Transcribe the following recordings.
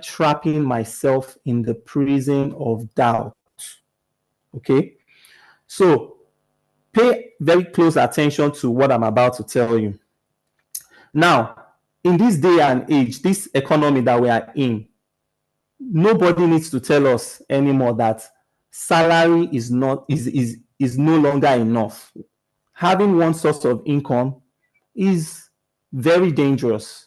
trapping myself in the prison of doubt? Okay, so pay very close attention to what I'm about to tell you. Now, in this day and age, this economy that we are in, nobody needs to tell us anymore that salary is no longer enough. Having one source of income is very dangerous.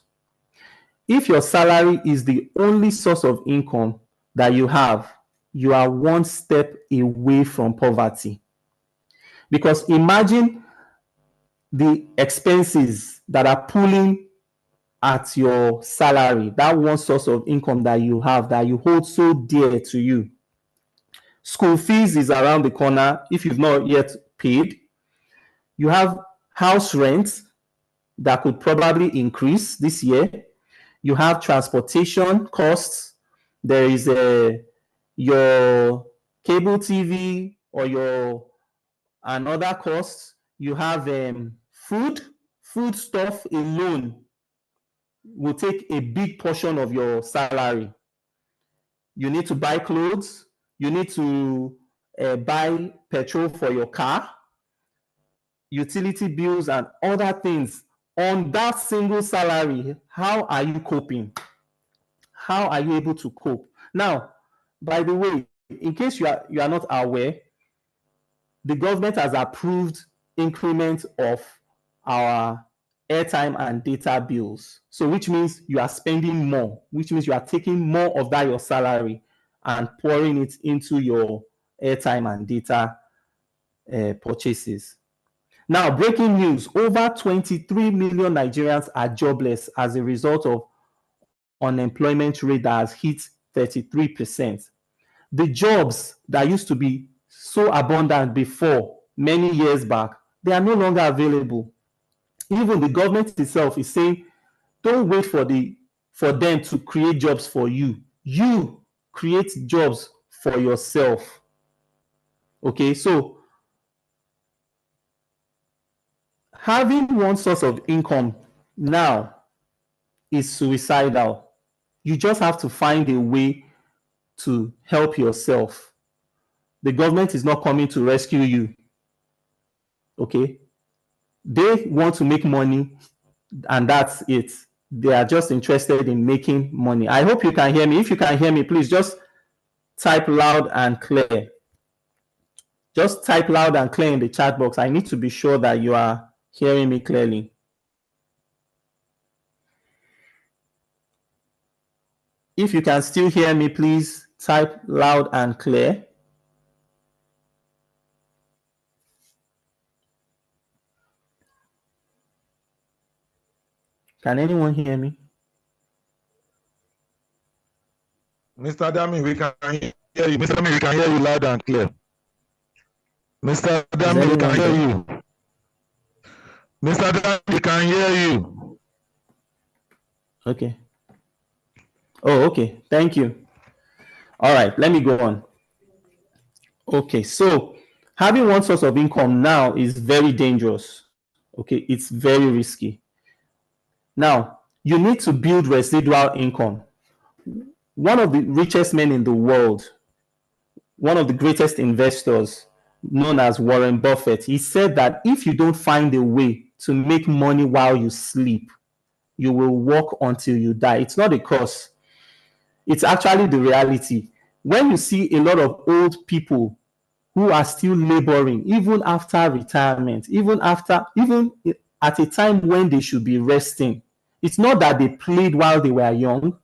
If your salary is the only source of income that you have, you are one step away from poverty. Because imagine the expenses that are pulling at your salary, that one source of income that you have, that you hold so dear to you. School fees is around the corner if you've not yet paid. You have house rent that could probably increase this year. You have transportation costs. There is your cable TV or your another costs. You have food stuff alone will take a big portion of your salary. You need to buy clothes. You need to buy petrol for your car, utility bills, and other things. On that single salary, how are you coping? How are you able to cope? Now, by the way, in case you are not aware, the government has approved increment of our airtime and data bills. So which means you are spending more, which means you are taking more of that your salary and pouring it into your airtime and data purchases. Now, breaking news, over 23 million Nigerians are jobless as a result of unemployment rate that has hit 33%. The jobs that used to be so abundant before, many years back, they are no longer available. Even the government itself is saying, don't wait for them to create jobs for you. You create jobs for yourself. Okay, so having one source of income now is suicidal. You just have to find a way to help yourself. The government is not coming to rescue you. Okay? They want to make money, and that's it. They are just interested in making money. I hope you can hear me. If you can hear me, please just type loud and clear. Just type loud and clear in the chat box. I need to be sure that you are hearing me clearly. If you can still hear me, please type loud and clear. Can anyone hear me? Mr. Dami, we can hear you. Mr. Dami, we can hear you loud and clear. Mr. Dami, we can hear you. Mr. Dami, we can hear you. Okay. Oh, okay. Thank you. All right, let me go on. Okay, so having one source of income now is very dangerous. Okay, it's very risky. Now, you need to build residual income. One of the richest men in the world, one of the greatest investors, known as Warren Buffett, he said that if you don't find a way to make money while you sleep, you will work until you die. It's not a curse. It's actually the reality. When you see a lot of old people who are still laboring, even after retirement, even at a time when they should be resting, it's not that they played while they were young,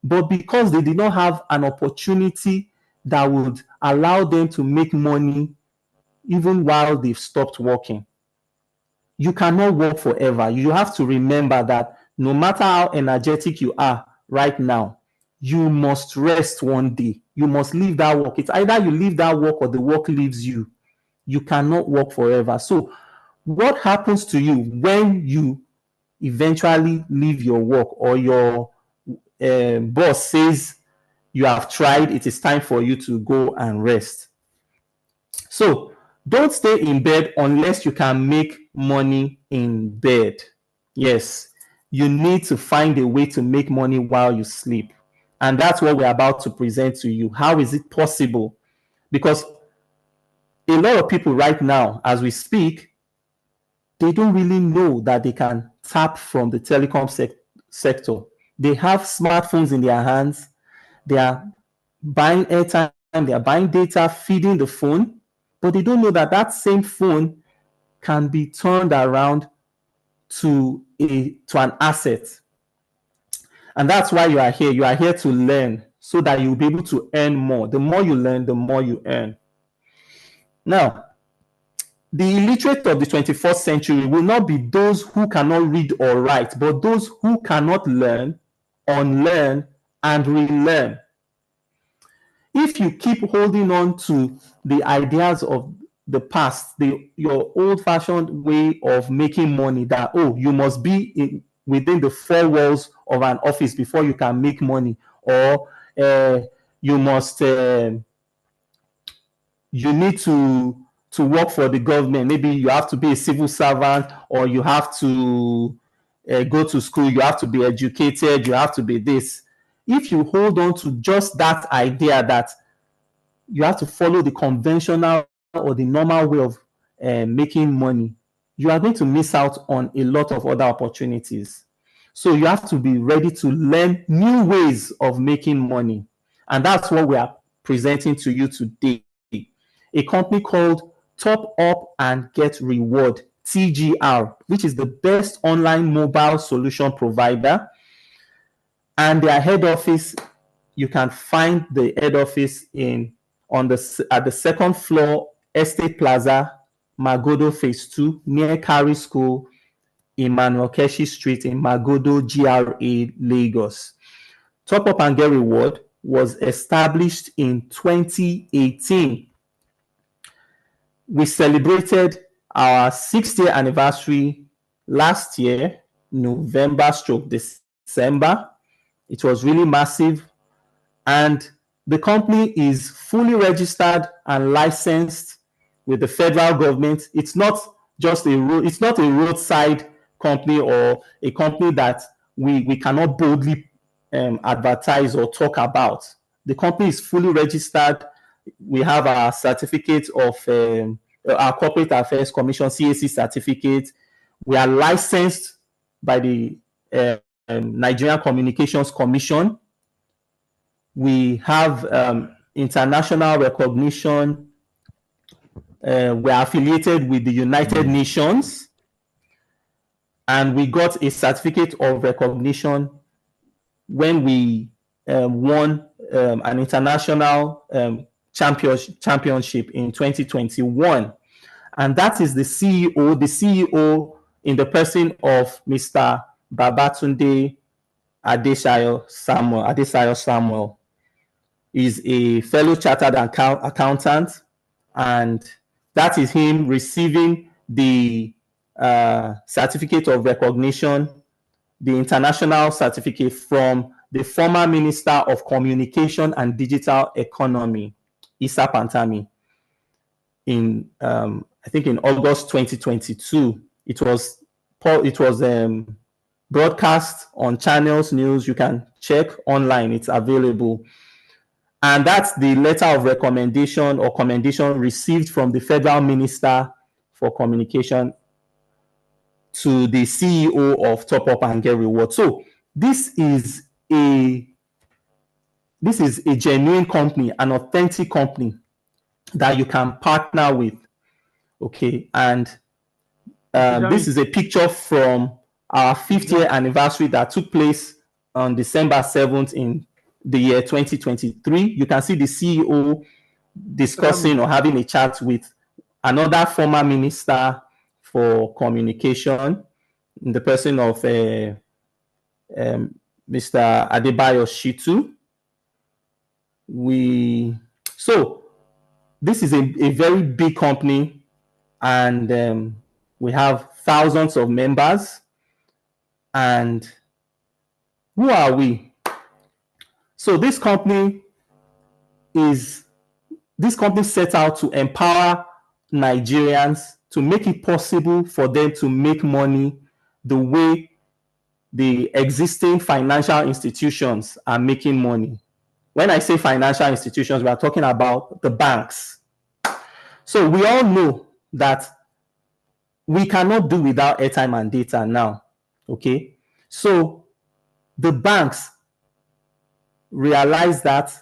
but because they did not have an opportunity that would allow them to make money even while they've stopped working. You cannot work forever. You have to remember that no matter how energetic you are right now, you must rest one day. You must leave that work. It's either you leave that work or the work leaves you. You cannot work forever. So what happens to you when you eventually leave your work, or your boss says you have tried, it is time for you to go and rest? So don't stay in bed unless you can make money in bed. Yes, you need to find a way to make money while you sleep. And that's what we're about to present to you. How is it possible? Because a lot of people right now, as we speak, they don't really know that they can tap from the telecom sector. They have smartphones in their hands. They are buying airtime, they are buying data, feeding the phone, but they don't know that that same phone can be turned around to an asset. And that's why you are here. You are here to learn so that you'll be able to earn more. The more you learn, the more you earn. Now, the illiterate of the 21st century will not be those who cannot read or write, but those who cannot learn, unlearn, and relearn. If you keep holding on to the ideas of the past, your old-fashioned way of making money, that, oh, you must be within the four walls of an office before you can make money, or you must, you need to work for the government. Maybe you have to be a civil servant, or you have to go to school, you have to be educated, you have to be this. If you hold on to just that idea that you have to follow the conventional or the normal way of making money, you are going to miss out on a lot of other opportunities. So you have to be ready to learn new ways of making money. And that's what we are presenting to you today. A company called Top Up and Get Reward, TGR, which is the best online mobile solution provider. And their head office, you can find the head office at the second floor, Estate Plaza, Magodo Phase 2, near Kari School, Emmanuel Keshi Street in Magodo, GRA, Lagos. Top Up and Get Reward was established in 2018. We celebrated our 6th-year anniversary last year, November/December. It was really massive. And the company is fully registered and licensed with the federal government. It's not just it's not a roadside company or a company that we cannot boldly advertise or talk about. The company is fully registered. We have our certificate of our Corporate Affairs Commission, CAC certificate. We are licensed by the Nigerian Communications Commission. We have international recognition. We are affiliated with the United Nations. And we got a certificate of recognition when we won an international championship in 2021. And that is the CEO in the person of Mr. Babatunde Adesayo Samuel. Is a fellow chartered accountant, and that is him receiving the certificate of recognition, the international certificate from the former Minister of Communication and Digital Economy, Issa Pantami, in I think in August 2022. It was broadcast on Channels News. You can check online; it's available. And that's the letter of recommendation or commendation received from the Federal Minister for Communication to the CEO of Top Up and Get Reward. So this is a genuine company, an authentic company that you can partner with. Okay, and this is a picture from our 5th-year anniversary that took place on December 7th in the year 2023. You can see the CEO discussing or having a chat with another former minister for communication, in the person of Mr. Adebayo Shitu. So this is a very big company, and we have thousands of members. And who are we? So this company set out to empower Nigerians, to make it possible for them to make money the way the existing financial institutions are making money. When I say financial institutions, we are talking about the banks. So we all know that we cannot do without airtime and data now, okay? So the banks realized that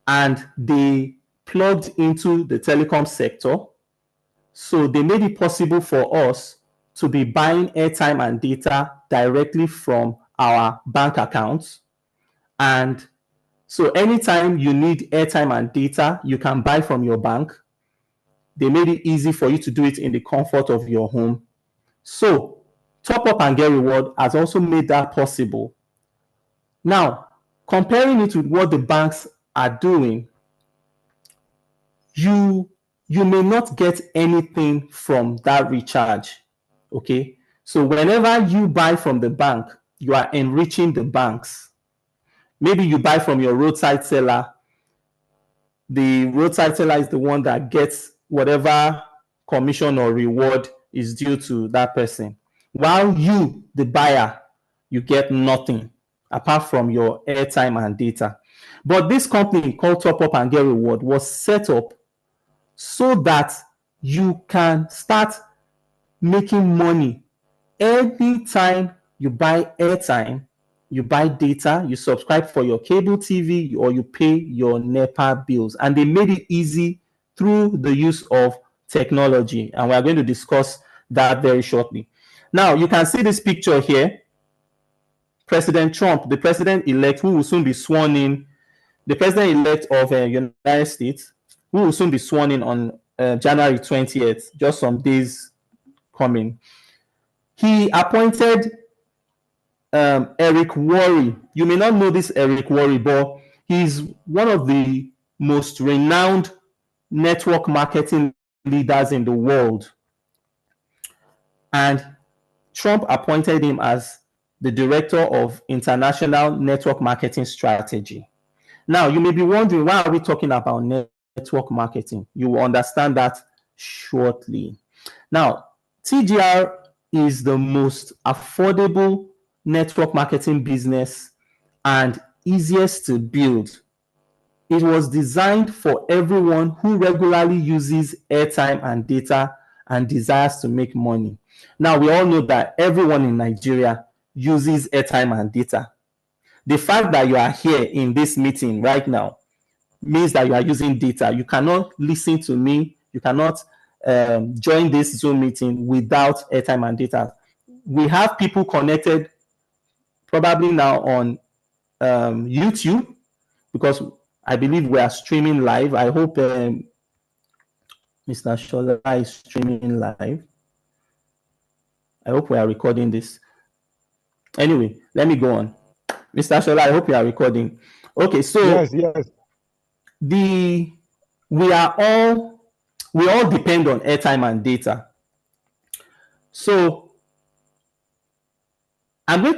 and they plugged into the telecom sector. So they made it possible for us to be buying airtime and data directly from our bank accounts. And so anytime you need airtime and data, you can buy from your bank. They made it easy for you to do it in the comfort of your home. So Top Up and Get Reward has also made that possible. Now, comparing it with what the banks are doing, you may not get anything from that recharge, okay? So whenever you buy from the bank, you are enriching the banks. Maybe you buy from your roadside seller. The roadside seller is the one that gets whatever commission or reward is due to that person. While you, the buyer, you get nothing apart from your airtime and data. But this company called Top Up and Get Reward was set up so that you can start making money anytime you buy airtime, you buy data, you subscribe for your cable TV, or you pay your NEPA bills. And they made it easy through the use of technology. And we are going to discuss that very shortly. Now, you can see this picture here. President Trump, the president-elect, who will soon be sworn in, the president-elect of the United States, who will soon be sworn in on January 20th, just some days coming. He appointed Eric Worre. You may not know this Eric Worre, but he's one of the most renowned network marketing leaders in the world. And Trump appointed him as the director of international network marketing strategy. Now, you may be wondering, why are we talking about network marketing? You will understand that shortly. Now, TGR is the most affordable network marketing business and easiest to build. It was designed for everyone who regularly uses airtime and data and desires to make money. Now, we all know that everyone in Nigeria uses airtime and data. The fact that you are here in this meeting right now means that you are using data. You cannot listen to me. You cannot join this Zoom meeting without airtime and data. We have people connected probably now on YouTube, because I believe we are streaming live. I hope Mr. Shola is streaming live. I hope we are recording this. Anyway, let me go on. Mr. Shola, I hope you are recording. Okay, so yes. We all depend on airtime and data. So I'm going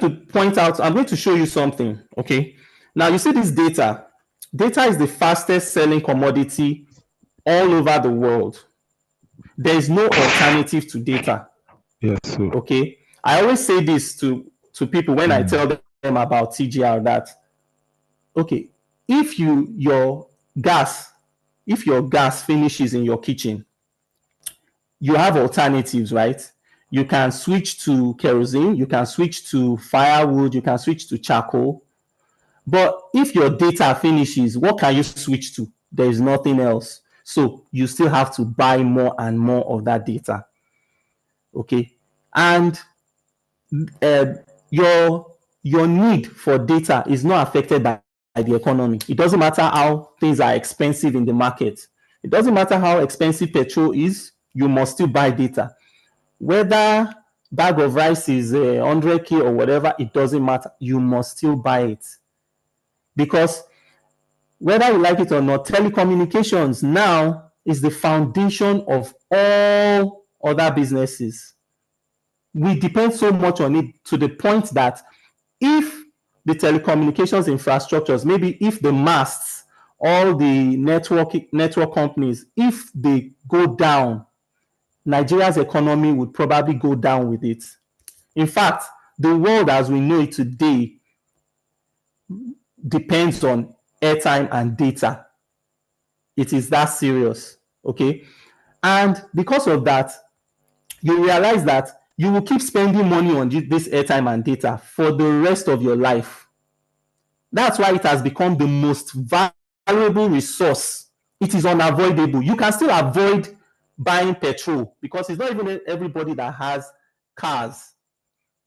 to show you something, okay? Now you see this data. Data is the fastest selling commodity all over the world. There is no alternative to data. Yes, sir. Okay? I always say this to people when I tell them about TGR, that, okay, if your gas finishes in your kitchen, you have alternatives, right? You can switch to kerosene, you can switch to firewood, you can switch to charcoal. But if your data finishes, what can you switch to? There is nothing else. So you still have to buy more and more of that data. Okay? And your need for data is not affected by the economy. It doesn't matter how things are expensive in the market. It doesn't matter how expensive petrol is, you must still buy data. Whether bag of rice is 100K or whatever, it doesn't matter. You must still buy it. Because whether you like it or not, telecommunications now is the foundation of all other businesses. We depend so much on it to the point that if the telecommunications infrastructures, maybe if the masts, all the network companies, if they go down, Nigeria's economy would probably go down with it. In fact, the world as we know it today depends on airtime and data. It is that serious, okay? And because of that, you realize that you will keep spending money on this airtime and data for the rest of your life. That's why it has become the most valuable resource. It is unavoidable. You can still avoid buying petrol because it's not even everybody that has cars.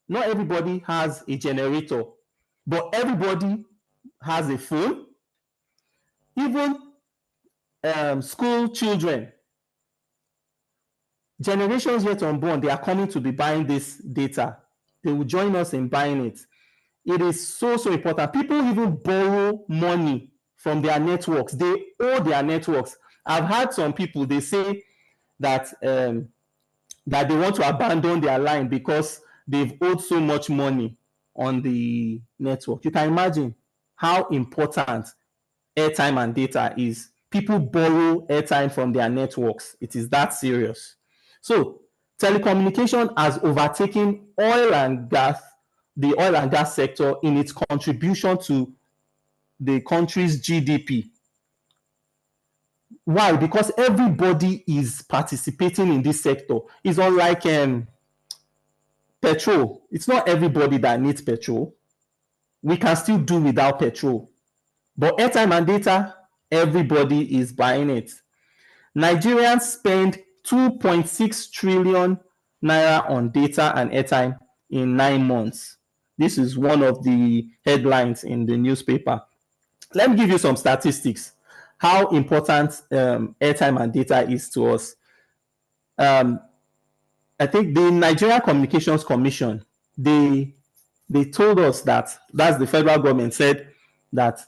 Not everybody has a generator, but everybody has a phone. Even school children, generations yet unborn, they are coming to be buying this data. They will join us in buying it. It is so important. People even borrow money from their networks. They owe their networks. I've had some people, they say that that they want to abandon their line because they've owed so much money on the network. You can imagine how important airtime and data is. People borrow airtime from their networks. It is that serious. So telecommunication has overtaken oil and gas, the oil and gas sector, in its contribution to the country's GDP. Why? Because everybody is participating in this sector. It's unlike petrol. It's not everybody that needs petrol. We can still do without petrol. But airtime and data, everybody is buying it. Nigerians spend 2.6 trillion naira on data and airtime in 9 months. This is one of the headlines in the newspaper. Let me give you some statistics, how important airtime and data is to us. I think the Nigerian Communications Commission, they told us that's the federal government said that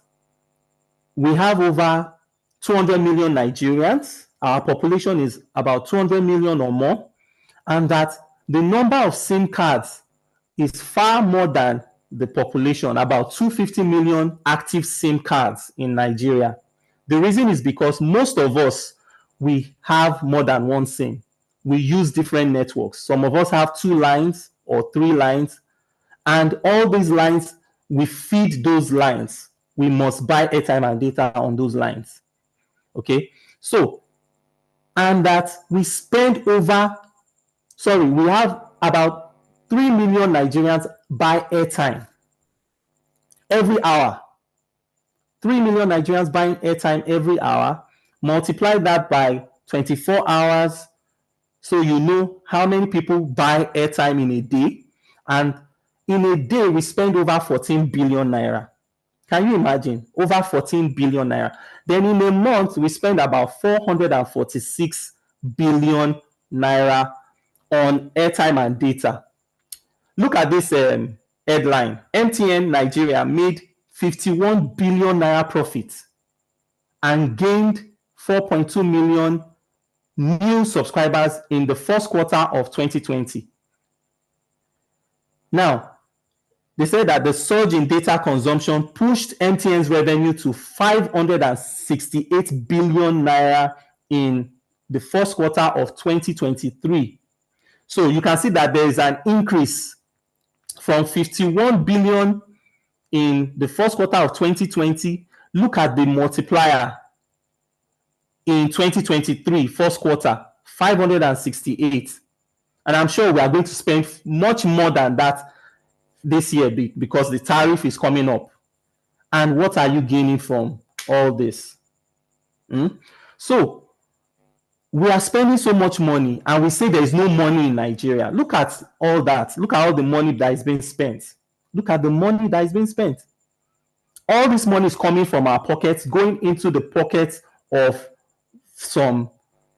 we have over 200 million Nigerians. Our population is about 200 million or more, and that the number of SIM cards is far more than the population, about 250 million active SIM cards in Nigeria. The reason is because most of us, we have more than one SIM. We use different networks. Some of us have 2 lines or 3 lines, and all these lines, we feed those lines. We must buy airtime and data on those lines. Okay, so, and that we have about 3 million Nigerians buy airtime every hour. 3 million Nigerians buying airtime every hour. Multiply that by 24 hours, so you know how many people buy airtime in a day. And in a day, we spend over 14 billion naira. Can you imagine? Over 14 billion naira. Then in a month, we spend about 446 billion naira on airtime and data. Look at this headline. MTN Nigeria made 51 billion naira profit and gained 4.2 million new subscribers in the first quarter of 2020. Now, they said that the surge in data consumption pushed MTN's revenue to 568 billion naira in the first quarter of 2023. So you can see that there is an increase from 51 billion in the first quarter of 2020. Look at the multiplier in 2023, first quarter, 568. And I'm sure we are going to spend much more than that this year because the tariff is coming up. And what are you gaining from all this? So we are spending so much money and we say there is no money in Nigeria. Look at all that. Look at all the money that is being spent. Look at the money that is being spent. All this money is coming from our pockets, going into the pockets of some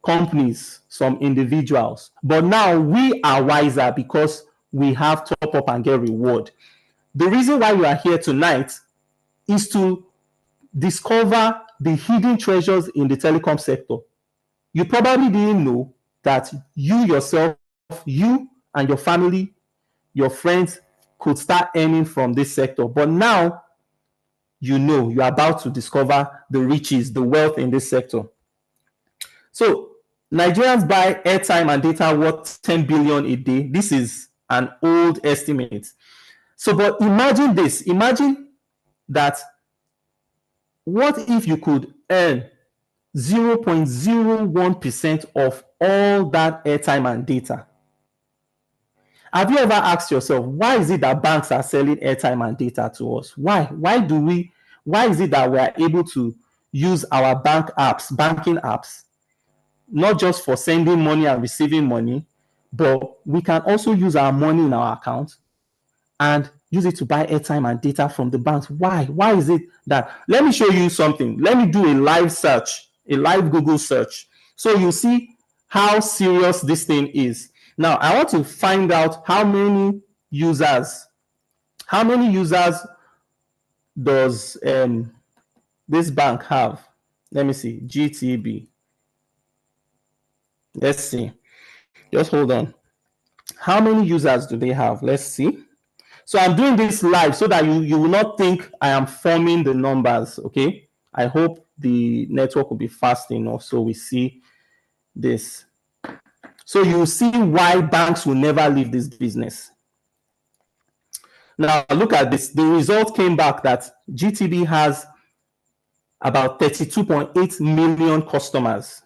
companies, some individuals. But now we are wiser because we have top up and get reward. The reason why we are here tonight is to discover the hidden treasures in the telecom sector. You probably didn't know that you yourself, you and your family, your friends could start earning from this sector. But now, you know, you're about to discover the riches, the wealth in this sector. So Nigerians buy airtime and data worth 10 billion a day. This is an old estimate. So, but imagine this. Imagine that what if you could earn 0.01% of all that airtime and data? Have you ever asked yourself, why is it that banks are selling airtime and data to us? Why? Why is it that we are able to use our banking apps, not just for sending money and receiving money, but we can also use our money in our account and use it to buy airtime and data from the banks? Why? Why is it that? Let me show you something. Let me do a live search, a live Google search. So you see how serious this thing is. Now, I want to find out how many users does this bank have? Let me see, GTB. Let's see. Just hold on. How many users do they have? Let's see. So I'm doing this live so that you will not think I am forming the numbers, okay? I hope the network will be fast enough so we see this. So you see why banks will never leave this business. Now look at this. The result came back that GTB has about 32.8 million customers.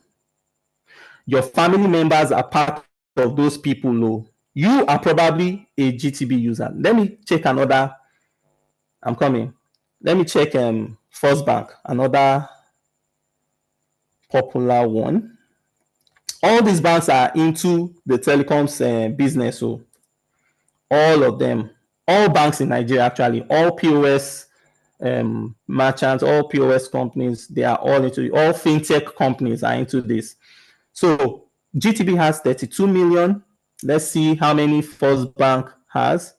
Your family members are part of those people. You are probably a GTB user. Let me check another. I'm coming. Let me check First Bank, another popular one. All these banks are into the telecoms business. So all of them, all banks in Nigeria, actually, all POS merchants, all POS companies, they are all into it. All fintech companies are into this. So GTB has 32 million. Let's see how many First Bank has.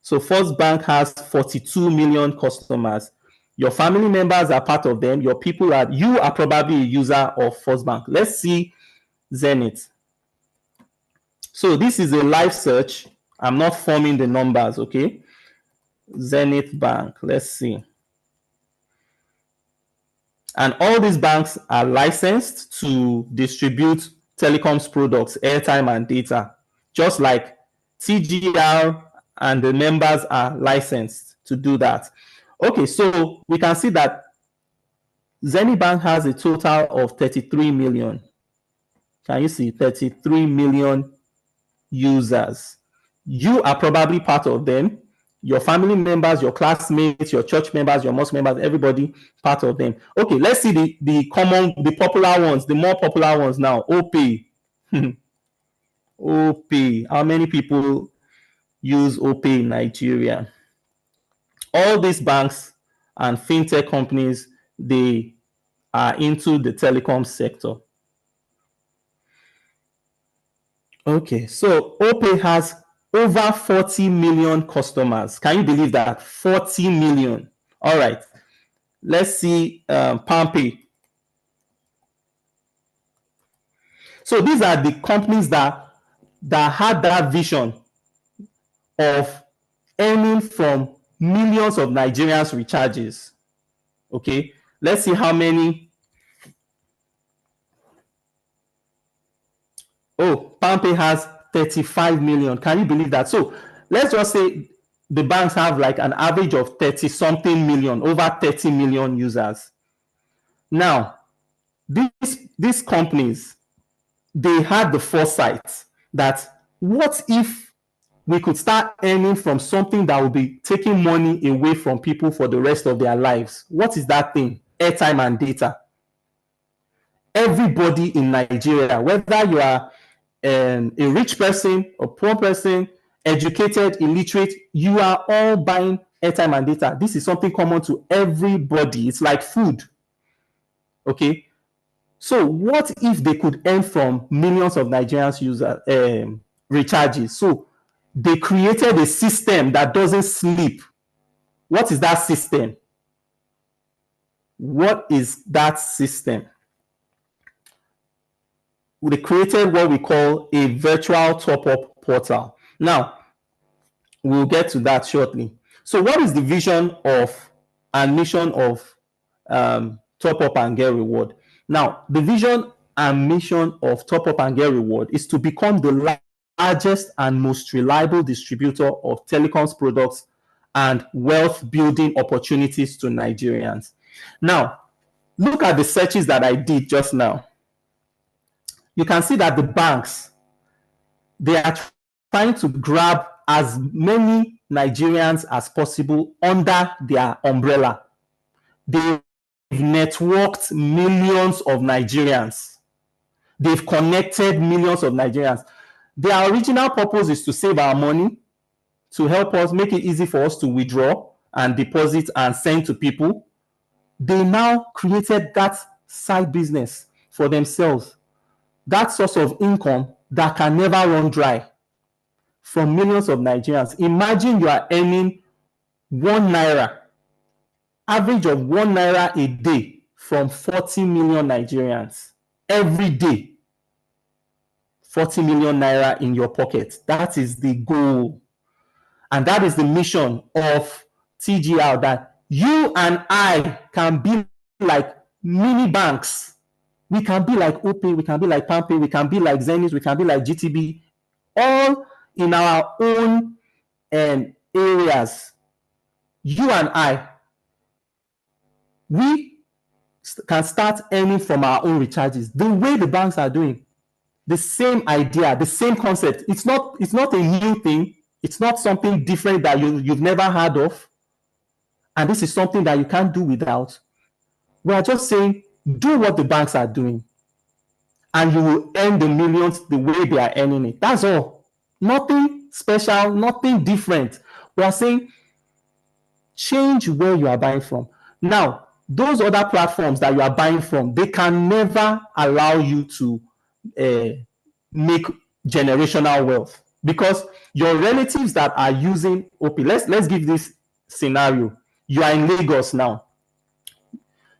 So First Bank has 42 million customers. Your family members are part of them. You are probably a user of First Bank. Let's see Zenith. So this is a live search. I'm not forming the numbers, okay? Zenith Bank, let's see. And all these banks are licensed to distribute telecoms products, airtime and data, just like TGR and the members are licensed to do that. Okay, so we can see that Zenith Bank has a total of 33 million. Can you see 33 million users? You are probably part of them. Your family members, your classmates, your church members, your mosque members, everybody part of them. Okay, let's see the popular ones, the more popular ones now. OPay. OPay. How many people use OPay in Nigeria? All these banks and fintech companies, they are into the telecom sector. Okay, so OPay has over 40 million customers. Can you believe that? 40 million. All right. Let's see PalmPay. So these are the companies that had that vision of earning from millions of Nigerians' recharges. Okay. Let's see how many. Oh, PalmPay has 35 million. Can you believe that? So let's just say the banks have like an average of 30 something million, over 30 million users. Now, these companies, they had the foresight that what if we could start earning from something that will be taking money away from people for the rest of their lives? What is that thing? Airtime and data. Everybody in Nigeria, whether you are a rich person, a poor person, educated, illiterate, you are all buying airtime and data. This is something common to everybody. It's like food. Okay. So what if they could earn from millions of Nigerians user recharges? So they created a system that doesn't sleep. What is that system? What is that system? They created what we call a virtual top-up portal. Now, we'll get to that shortly. So what is the vision of and mission of Top Up and Get Reward? Now, the vision and mission of Top Up and Get Reward is to become the largest and most reliable distributor of telecoms products and wealth building opportunities to Nigerians. Now, look at the searches that I did just now. You can see that the banks, they are trying to grab as many Nigerians as possible under their umbrella. They've networked millions of Nigerians. They've connected millions of Nigerians. Their original purpose is to save our money, to help us, make it easy for us to withdraw and deposit and send to people. They now created that side business for themselves, that source of income that can never run dry from millions of Nigerians. Imagine you are earning 1 naira, average of 1 naira a day from 40 million Nigerians every day. 40 million naira in your pocket. That is the goal. And that is the mission of TGR, that you and I can be like mini banks. We can be like Opay, we can be like PalmPay, we can be like Zenith, we can be like GTB, all in our own areas. You and I, we can start earning from our own recharges the way the banks are doing. The same idea, the same concept. It's not a new thing. It's not something different that you've never heard of. And this is something that you can't do without. We are just saying, do what the banks are doing, and you will earn the millions the way they are earning it. That's all. Nothing special, nothing different. We are saying, change where you are buying from. Now, those other platforms that you are buying from, they can never allow you to make generational wealth, because your relatives that are using Opay, let's give this scenario. You are in Lagos now.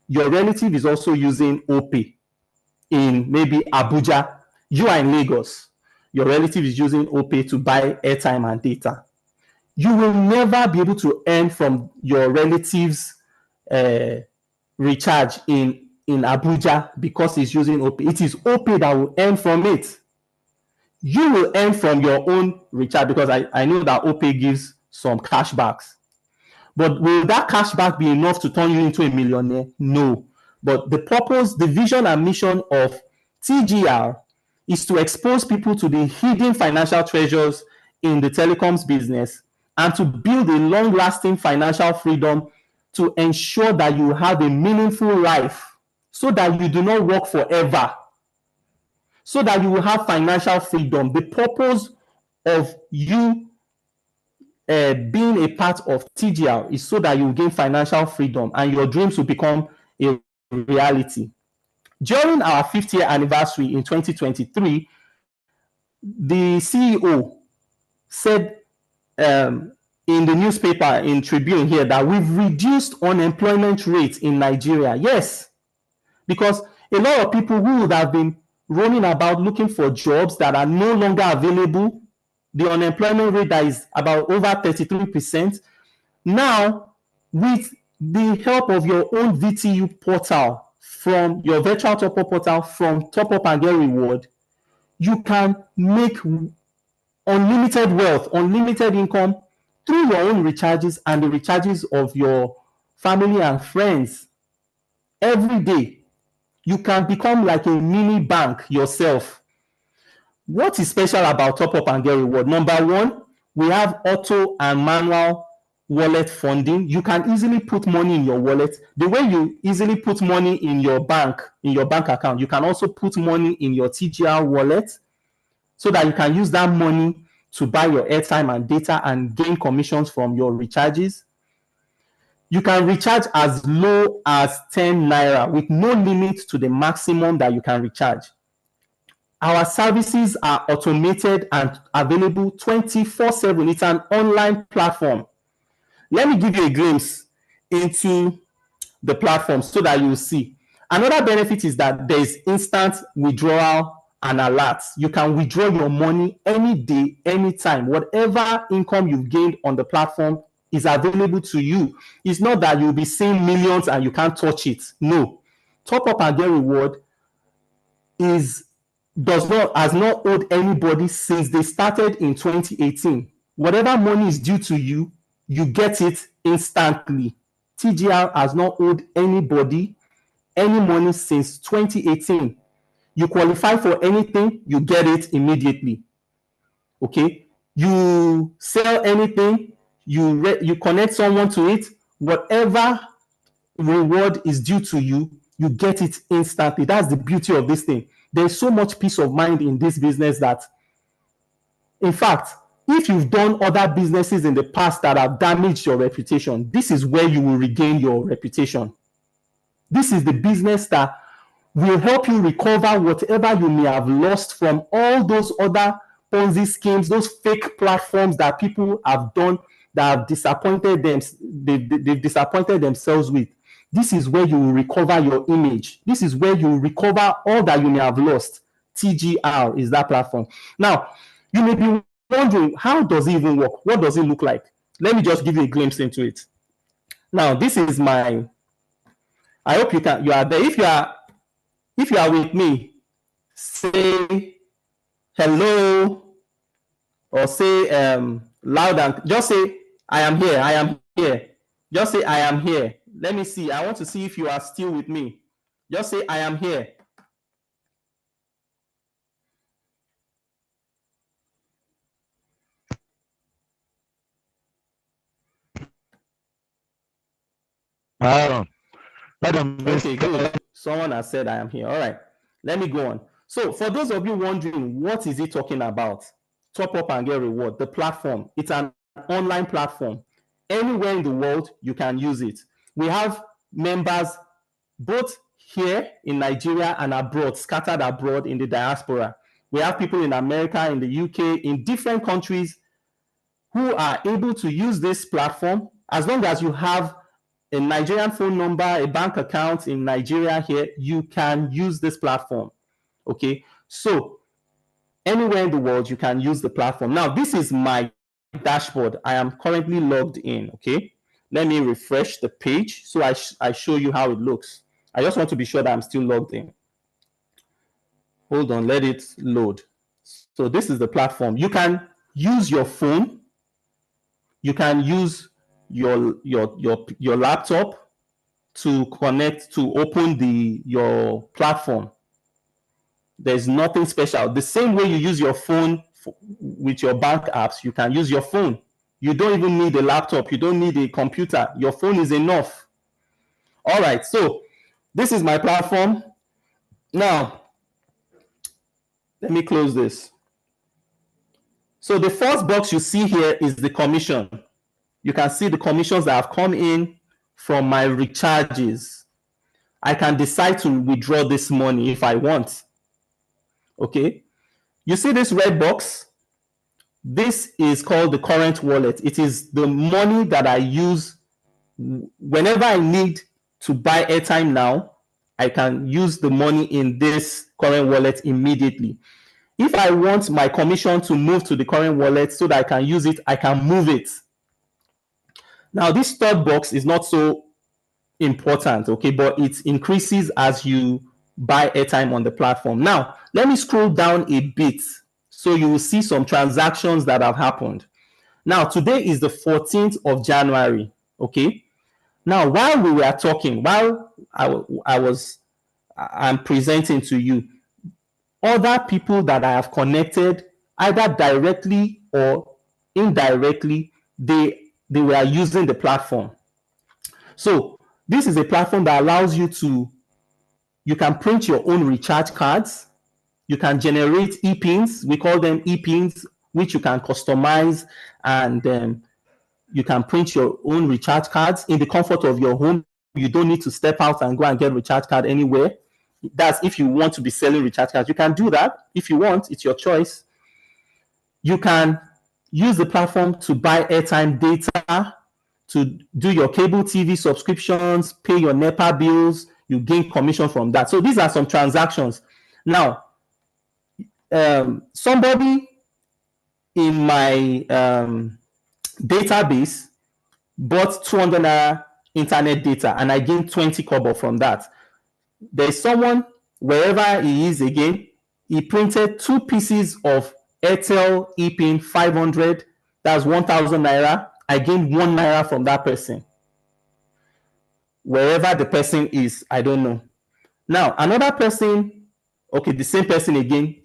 Your relative is also using Opay in maybe Abuja. You are in Lagos. Your relative is using Opay to buy airtime and data. You will never be able to earn from your relative's recharge in Abuja because he's using Opay. It is Opay that will earn from it. You will earn from your own recharge, because I know that Opay gives some cashbacks. But will that cashback be enough to turn you into a millionaire? No. But the purpose, the vision and mission of TGR is to expose people to the hidden financial treasures in the telecoms business, and to build a long-lasting financial freedom to ensure that you have a meaningful life, so that you do not work forever, so that you will have financial freedom. The purpose of you being a part of TGR is so that you gain financial freedom and your dreams will become a reality. During our 5th year anniversary in 2023, the CEO said in the newspaper, in Tribune here, that we've reduced unemployment rate in Nigeria. Yes, because a lot of people who would have been roaming about looking for jobs that are no longer available, the unemployment rate that is about over 33%. Now, with the help of your own VTU portal, from your virtual top-up portal, from Top Up and Get Reward, you can make unlimited wealth, unlimited income through your own recharges and the recharges of your family and friends every day. You can become like a mini bank yourself. What is special about Top Up and Get Reward? Number one, we have auto and manual wallet funding. You can easily put money in your wallet. The way you easily put money in your bank account, you can also put money in your TGR wallet, so that you can use that money to buy your airtime and data and gain commissions from your recharges. You can recharge as low as 10 naira with no limit to the maximum that you can recharge. Our services are automated and available 24/7. It's an online platform. Let me give you a glimpse into the platform so that you will see. Another benefit is that there is instant withdrawal and alerts. You can withdraw your money any day, anytime. Whatever income you've gained on the platform is available to you. It's not that you'll be seeing millions and you can't touch it. No. Top Up and Get Reward has not owed anybody since they started in 2018. Whatever money is due to you, you get it instantly. TGR has not owed anybody any money since 2018. You qualify for anything, you get it immediately. Okay, you sell anything, you connect someone to it, whatever reward is due to you, you get it instantly. That's the beauty of this thing. There's so much peace of mind in this business that, in fact, if you've done other businesses in the past that have damaged your reputation, this is where you will regain your reputation. This is the business that will help you recover whatever you may have lost from all those other Ponzi schemes, those fake platforms that people have done that have disappointed them, they've disappointed themselves with. This is where you will recover your image. This is where you will recover all that you may have lost. TGR is that platform. Now, you may be wondering, how does it even work? What does it look like? Let me just give you a glimpse into it. Now, this is my, I hope you are there. If you are with me, say hello, or say loud and just say, I am here, I am here. Just say, I am here. Let me see. I want to see if you are still with me. Just say, I am here. Okay, good. Someone has said I am here. All right. Let me go on. So for those of you wondering, what is he talking about? Top up and get reward. The platform. It's an online platform. Anywhere in the world, you can use it. We have members both here in Nigeria and abroad, scattered abroad in the diaspora. We have people in America, in the UK, in different countries who are able to use this platform. As long as you have a Nigerian phone number, a bank account in Nigeria here, you can use this platform. Okay, so anywhere in the world, you can use the platform. Now, this is my dashboard. I am currently logged in. Okay, let me refresh the page so I show you how it looks. I just want to be sure that I'm still logged in. Hold on, let it load. So this is the platform. You can use your phone. You can use your laptop to connect, to open your platform. There's nothing special. The same way you use your phone with your bank apps, you can use your phone. You don't even need a laptop. You don't need a computer. Your phone is enough. All right, so this is my platform. Now, let me close this. So the first box you see here is the commission. You can see the commissions that have come in from my recharges. I can decide to withdraw this money if I want. Okay. You see this red box? This is called the current wallet. It is the money that I use whenever I need to buy airtime now. I can use the money in this current wallet immediately. If I want my commission to move to the current wallet so that I can use it, I can move it. Now, this third box is not so important, okay, but it increases as you buy airtime on the platform. Now, let me scroll down a bit so you will see some transactions that have happened. Now, today is the 14th of January, okay? Now, while we were talking, while I'm presenting to you, other people that I have connected, either directly or indirectly, they were using the platform. So this is a platform that allows you can print your own recharge cards. You can generate e-pins. We call them e-pins, which you can customize, and you can print your own recharge cards in the comfort of your home. You don't need to step out and go and get a recharge card anywhere. That's if you want to be selling recharge cards. You can do that if you want. It's your choice. You can use the platform to buy airtime data, to do your cable TV subscriptions, pay your NEPA bills. You gain commission from that. So these are some transactions. Now, somebody in my database bought 200 naira internet data, and I gained 20 kobo from that. There's someone, wherever he is again, he printed 2 pieces of Airtel ePIN 500, that's 1,000 naira, I gain 1 naira from that person. Wherever the person is, I don't know. Now, another person, okay, the same person again,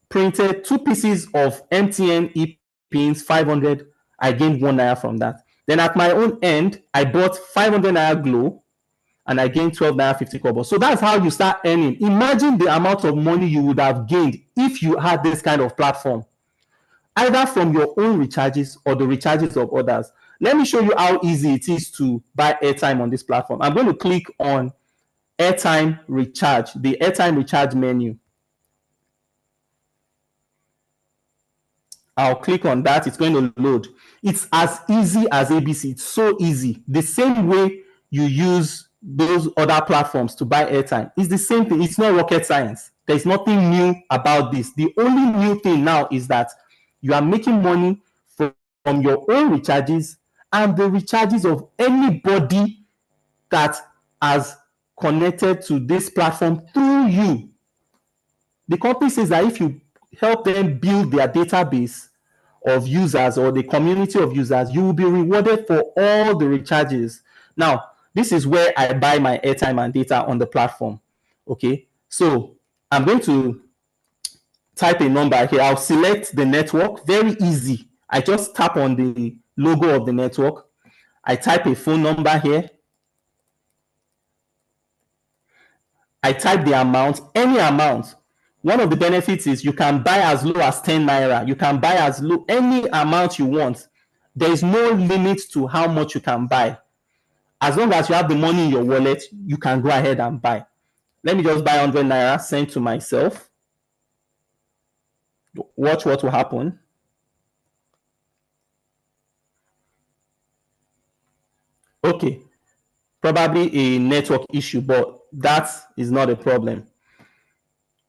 printed 2 pieces of MTN e-pins, 500. I gained 1 naira from that. Then at my own end, I bought 500 naira glow and I gained 12 naira 50 kobo. So that's how you start earning. Imagine the amount of money you would have gained if you had this kind of platform, either from your own recharges or the recharges of others. Let me show you how easy it is to buy airtime on this platform. I'm going to click on airtime recharge, the airtime recharge menu. I'll click on that. It's going to load. It's as easy as ABC. It's so easy. The same way you use those other platforms to buy airtime. It's the same thing. It's not rocket science. There's nothing new about this. The only new thing now is that you are making money from your own recharges and the recharges of anybody that has connected to this platform through you. The company says that if you help them build their database of users or the community of users, you will be rewarded for all the recharges. Now, this is where I buy my airtime and data on the platform. Okay, so I'm going to type a number here. I'll select the network. Very easy. I just tap on the logo of the network. I type a phone number here. I type the amount, any amount. One of the benefits is you can buy as low as 10 naira. You can buy as low any amount you want. There is no limit to how much you can buy. As long as you have the money in your wallet, you can go ahead and buy. Let me just buy 100 naira, send to myself. Watch what will happen. Okay, probably a network issue, but that is not a problem.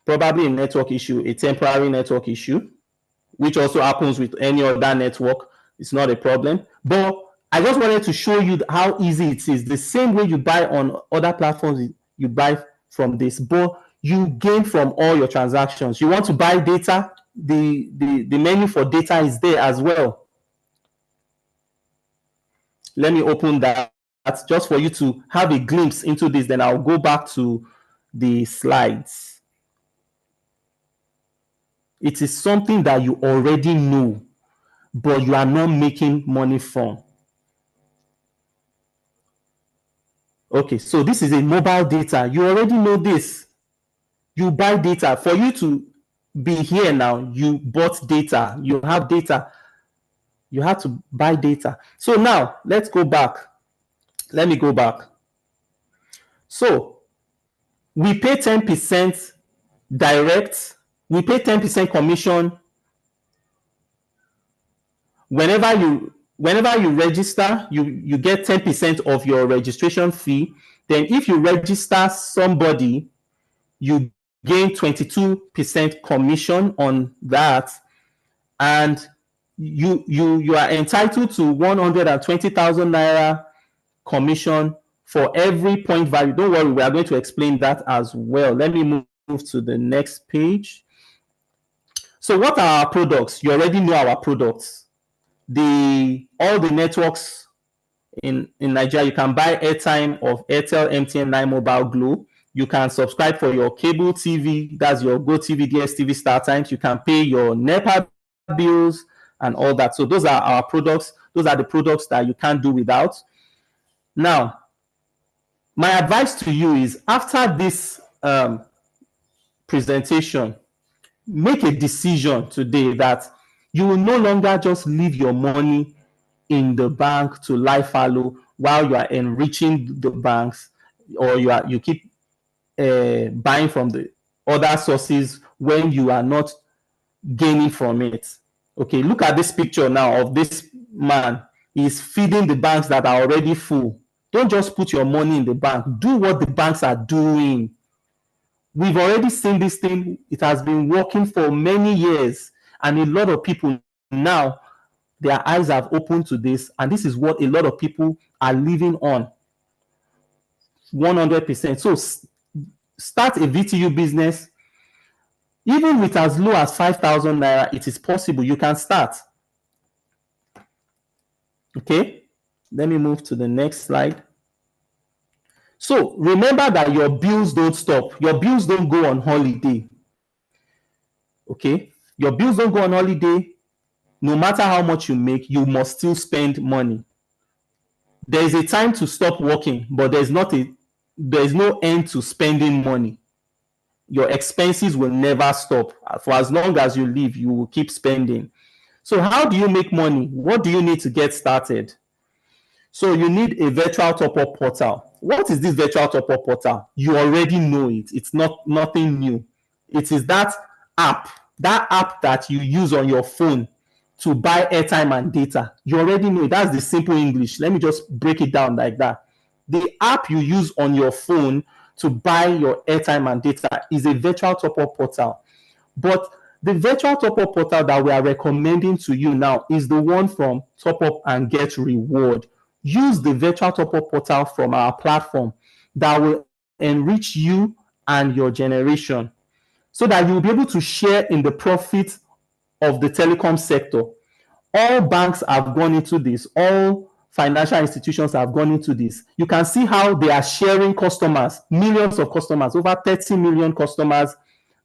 Probably a network issue, a temporary network issue, which also happens with any other network. It's not a problem. But I just wanted to show you how easy it is. The same way you buy on other platforms, you buy from this, but you gain from all your transactions. You want to buy data, the menu for data is there as well. Let me open that just for you to have a glimpse into this. Then I'll go back to the slides. It is something that you already know, but you are not making money from. Okay, so this is a mobile data. You already know this. You buy data. For you to be here now, you bought data. You have data. You have to buy data. So now let's go back. Let me go back. So we pay 10% direct. We pay 10% commission whenever you register. You get 10% of your registration fee. Then if you register somebody, you gain 22% commission on that, and you are entitled to 120,000 naira commission for every point value. Don't worry, we are going to explain that as well. Let me move to the next page. So what are our products? You already know our products. All the networks in Nigeria, you can buy airtime of Airtel, MTN, 9 Mobile, Glo. You can subscribe for your cable TV, that's your GoTV, DSTV, StarTimes. You can pay your NEPA bills and all that. So those are our products. Those are the products that you can't do without. Now, my advice to you is, after this presentation, make a decision today that you will no longer just leave your money in the bank to lie fallow while you are enriching the banks, or you keep buying from the other sources when you are not gaining from it. Okay, look at this picture now of this man. He's feeding the banks that are already full. Don't just put your money in the bank. Do what the banks are doing. We've already seen this thing. It has been working for many years, and a lot of people now, their eyes have opened to this, and this is what a lot of people are living on. 100%. So start a VTU business. Even with as low as 5,000 naira, it is possible. You can start. Okay, let me move to the next slide. So remember that your bills don't stop. Your bills don't go on holiday. Okay, your bills don't go on holiday. No matter how much you make, you must still spend money. There is a time to stop working, but there's no end to spending money. Your expenses will never stop. For as long as you live, you will keep spending. So how do you make money? What do you need to get started? So you need a virtual top-up portal. What is this virtual top-up portal? You already know it. It's nothing new. It is that app that you use on your phone to buy airtime and data. You already know it. That's the simple English. Let me just break it down like that. The app you use on your phone to buy your airtime and data is a virtual top-up portal. But the virtual top-up portal that we are recommending to you now is the one from Top Up and Get Reward. Use the virtual top-up portal from our platform that will enrich you and your generation so that you'll be able to share in the profit of the telecom sector. All banks have gone into this. All financial institutions have gone into this. You can see how they are sharing customers, millions of customers, over 30 million customers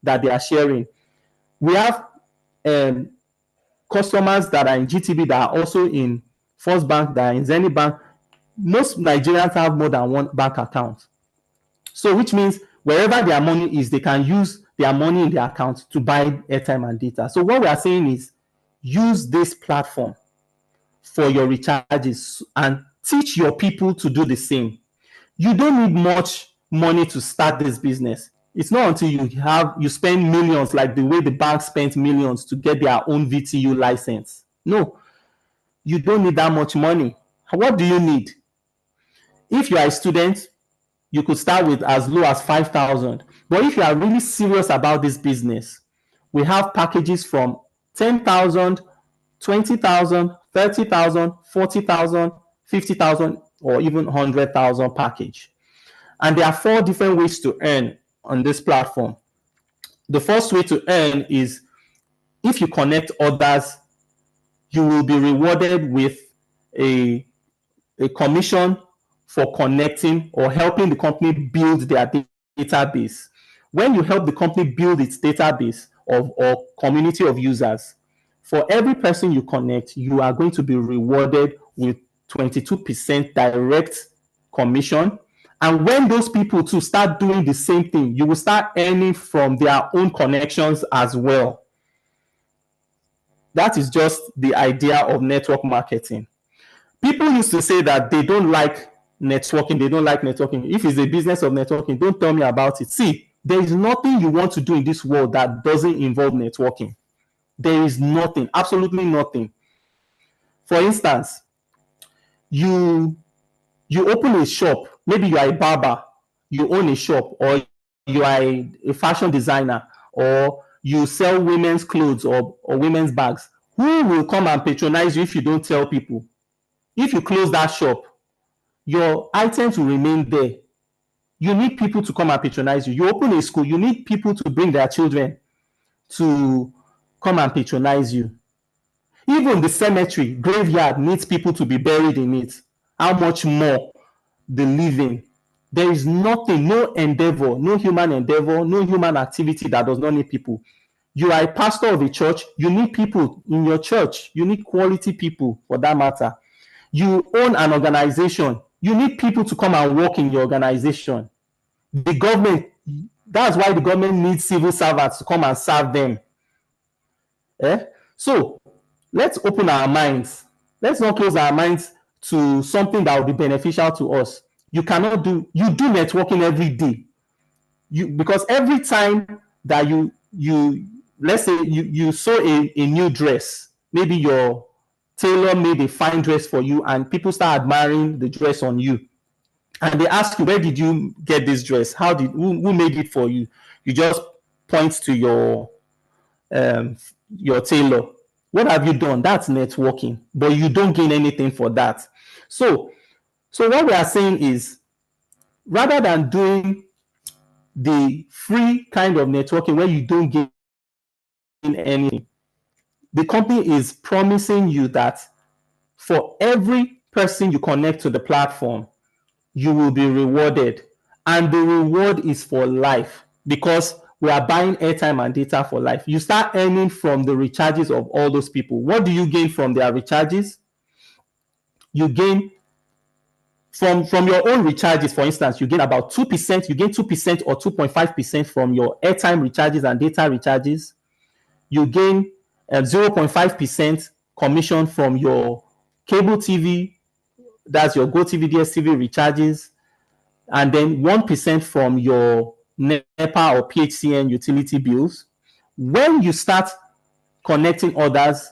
that they are sharing. We have customers that are in GTB that are also in First Bank, that are in Zenith Bank. Most Nigerians have more than one bank account. So which means wherever their money is, they can use their money in their account to buy airtime and data. So what we are saying is use this platform for your recharges and teach your people to do the same. You don't need much money to start this business. It's not until you spend millions, like the way the bank spent millions to get their own VTU license. No, you don't need that much money. What do you need? If you are a student, you could start with as low as 5,000. But if you are really serious about this business, we have packages from 10,000, 20,000, 30,000, 40,000, 50,000, or even 100,000 package. And there are 4 different ways to earn on this platform. The first way to earn is if you connect others, you will be rewarded with a commission for connecting or helping the company build their database. When you help the company build its database or community of users, for every person you connect, you are going to be rewarded with 22% direct commission. And when those people too start doing the same thing, you will start earning from their own connections as well. That is just the idea of network marketing. People used to say that they don't like networking. They don't like networking. If it's a business of networking, don't tell me about it. See, there is nothing you want to do in this world that doesn't involve networking. There is nothing, absolutely nothing. For instance, you open a shop. Maybe you are a barber, you own a shop, or you are a fashion designer, or you sell women's clothes or women's bags. Who will come and patronize you if you don't tell people? If you close that shop, your items will remain there. You need people to come and patronize you. You open a school, you need people to bring their children to come and patronize you. Even the cemetery, graveyard needs people to be buried in it. How much more the living? There is nothing, no endeavor, no human endeavor, no human activity that does not need people. You are a pastor of a church, you need people in your church. You need quality people for that matter. You own an organization, you need people to come and work in your organization. The government, that's why the government needs civil servants to come and serve them. So let's open our minds. Let's not close our minds to something that will be beneficial to us. You do networking every day. Because every time that let's say you saw a new dress, maybe your tailor made a fine dress for you and people start admiring the dress on you. And they ask you, where did you get this dress? Who made it for you? You just point to your tailor. What have you done? That's networking, but you don't gain anything for that. So what we are saying is, rather than doing the free kind of networking where you don't gain anything, the company is promising you that For every person you connect to the platform, you will be rewarded. And the reward is for life, because we are buying airtime and data for life. You start earning from the recharges of all those people. What do you gain from their recharges? You gain from your own recharges. For instance, you gain about 2%. You gain 2% or 2.5% from your airtime recharges and data recharges. You gain 0.5% commission from your cable TV, that's your GoTV, DSTV recharges, and then 1% from your NEPA or PHCN utility bills. When you start connecting others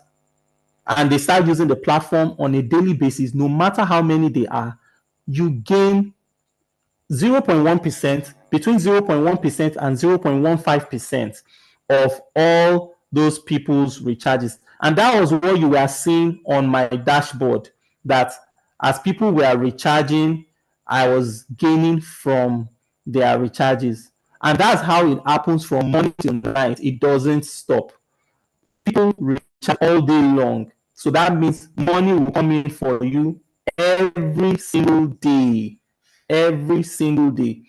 and they start using the platform on a daily basis, no matter how many they are, you gain 0.1%, between 0.1% and 0.15% of all those people's recharges. And that was what you were seeing on my dashboard, that as people were recharging, I was gaining from their recharges. And that's how it happens from morning till night. It doesn't stop. People recharge all day long. So that means money will come in for you every single day. Every single day.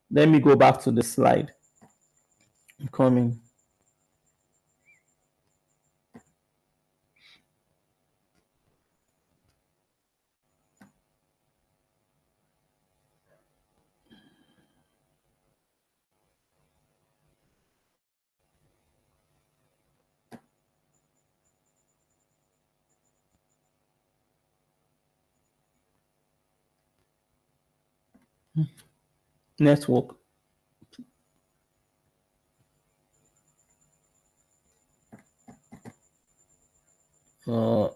Let me go back to the slide. I'm coming. Network. Uh,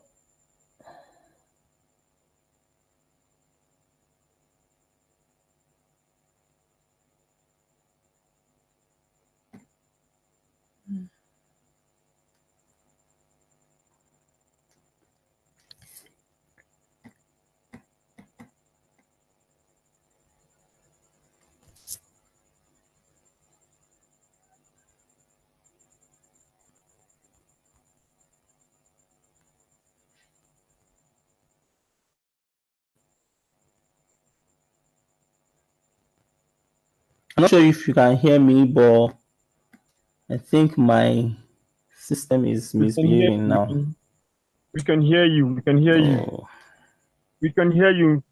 I'm not sure if you can hear me, but I think my system is We can hear misbehaving now. you. We can hear you. We can hear you. Oh. We can hear you.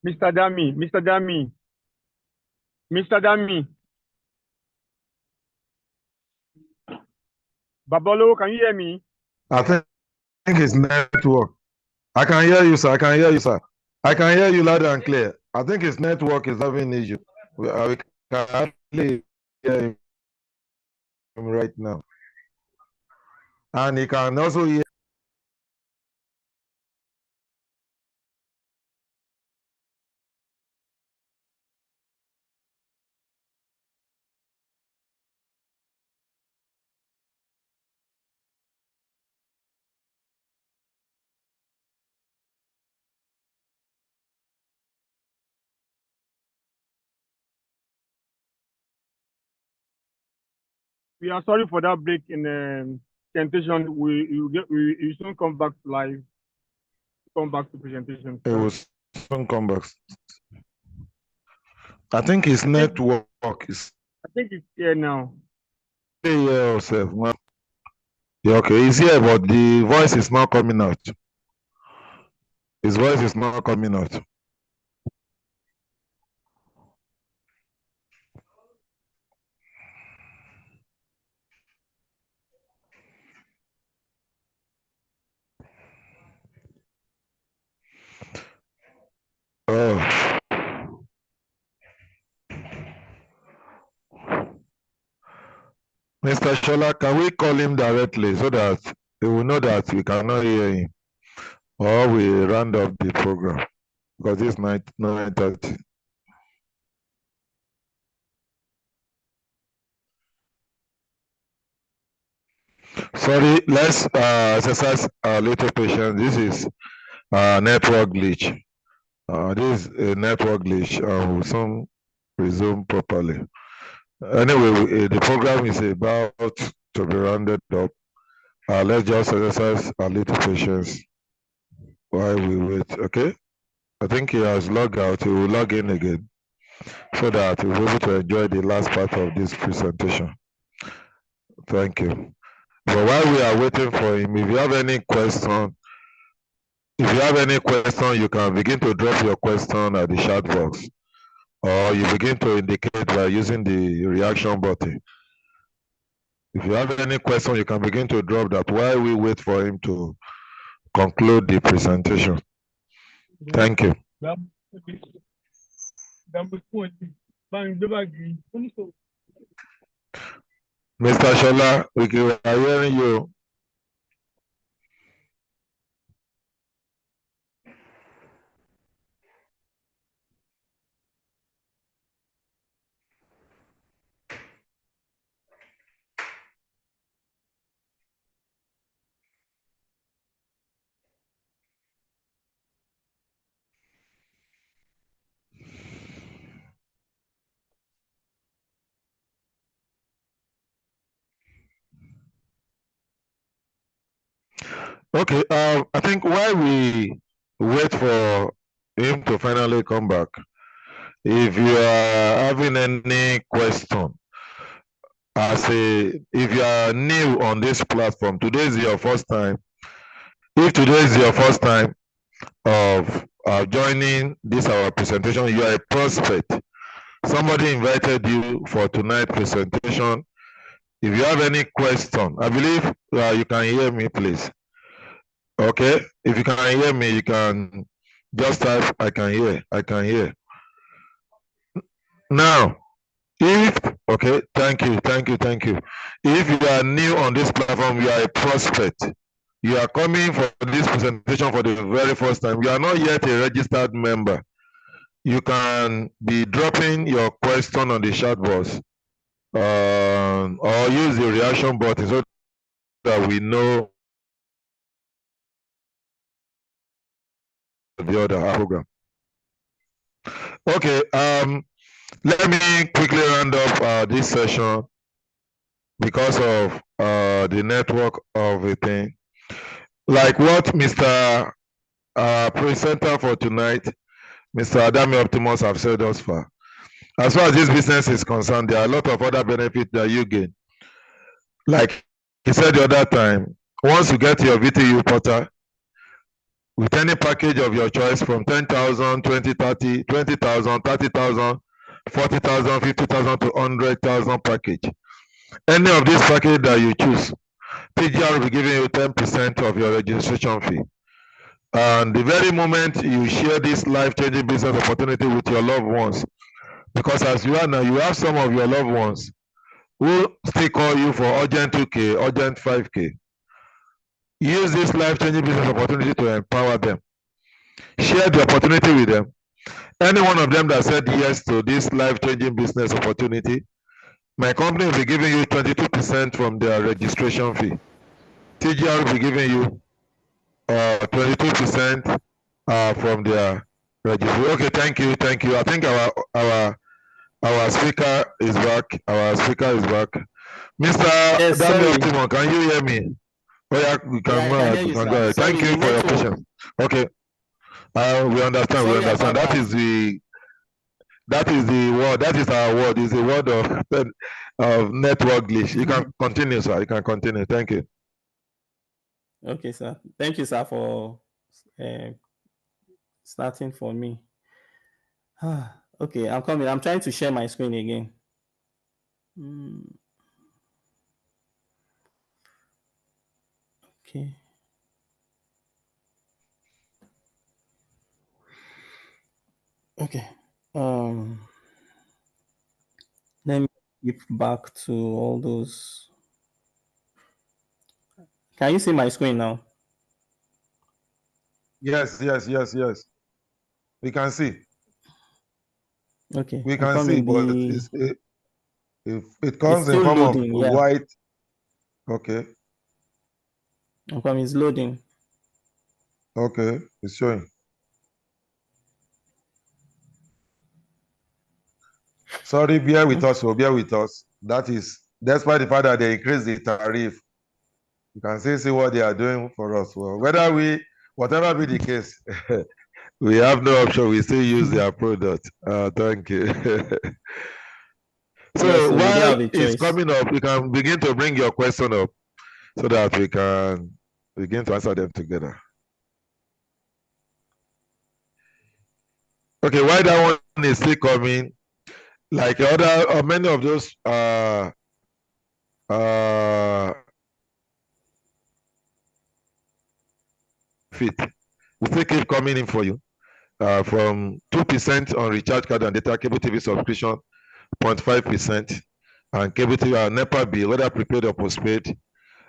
Mr. Dami, Mr. Dami, Mr. Dami. Babolo, can you hear me? I think it's network. I can hear you, sir. I can hear you, sir. I can hear you loud and clear. I think his network is having issue. We can hardly hear him right now. And he can also hear. We are sorry for that break in presentation. We soon come back to live. Come back to presentation. It will soon come back. I think his network is. I think it's here now. Here yourself. Yeah, okay, he's here, but the voice is not coming out. His voice is not coming out. Oh. Mr. Shola, can we call him directly so that he will know that we cannot hear him, or we round up the program because it's 9:30. Sorry, let's exercise a little patience. This is network glitch. This is a network glitch. We'll soon resume properly. Anyway, the program is about to be rounded up. Let's just exercise a little patience while we wait. Okay? I think he has logged out. He will log in again so that we'll be able to enjoy the last part of this presentation. Thank you. But while we are waiting for him, if you have any question, you can begin to drop your question at the chat box, or you begin to indicate by using the reaction button. If you have any question, you can begin to drop that while we wait for him to conclude the presentation. Thank you. Mr. Shola, we are hearing you. Okay, I think while we wait for him to finally come back, if you are having any question, if you are new on this platform, today is your first time. If today is your first time of joining this our presentation, you are a prospect. Somebody invited you for tonight's presentation. If you have any question, I believe you can hear me, please. Okay, if you can hear me, you can just type I can hear. Now, okay, thank you. If you are new on this platform, you are a prospect. You are coming for this presentation for the very first time. You are not yet a registered member. You can be dropping your question on the chat box, or use the reaction button so that we know the other program. Okay, let me quickly round up this session because of the network of a thing. Like what Mr. Presenter for tonight, Mr. Adami Optimus have said thus far. As far as this business is concerned, there are a lot of other benefits that you gain. Like he said the other time, once you get your VTU portal, with any package of your choice from 10,000, 20, 30, 20,000, 30,000, 40,000, 50,000 to 100,000 package. Any of these packages that you choose, TGR will be giving you 10% of your registration fee. And the very moment you share this life-changing business opportunity with your loved ones, because as you are now, you have some of your loved ones who still call you for urgent 2K, urgent 5K. Use this life-changing business opportunity to empower them. Share the opportunity with them. Any one of them that said yes to this life-changing business opportunity, my company will be giving you 22% from their registration fee. TGR will be giving you 22% from their registration. Okay, thank you. I think our speaker is back. Mr. Yes, Dami sorry. Optimum, can you hear me? Oh yeah, we can, Yeah, I can hear you, go sir. ahead. Sorry, Thank you the for your network. patience. Okay, we understand. Sorry about That that. is the word. That is our word. It's the word of network glitch. You can continue, sir. You can continue. Thank you. Okay, sir. Thank you, sir, for starting for me. Okay, I'm coming. I'm trying to share my screen again. Okay. Okay. Let me skip back to all those Can you see my screen now? Yes. We can see. Okay. We can see, but it comes It's in still form of loading, yeah. white. Okay. It's loading. Okay, it's showing. Sorry, bear with us. Bear with us. That is despite the fact that they increased the tariff. You can see what they are doing for us. Well, whatever be the case, we have no option. We still use their product. Thank you. So Yes, so we don't while have a it's choice. coming up, you can begin to bring your question up so that we can begin to answer them together. Okay, while that one is still coming, like other many of those fit will still keep coming in for you. From 2% on recharge card and data, cable TV subscription, 0.5%, and cable TV NEPA bill, whether prepaid or postpaid,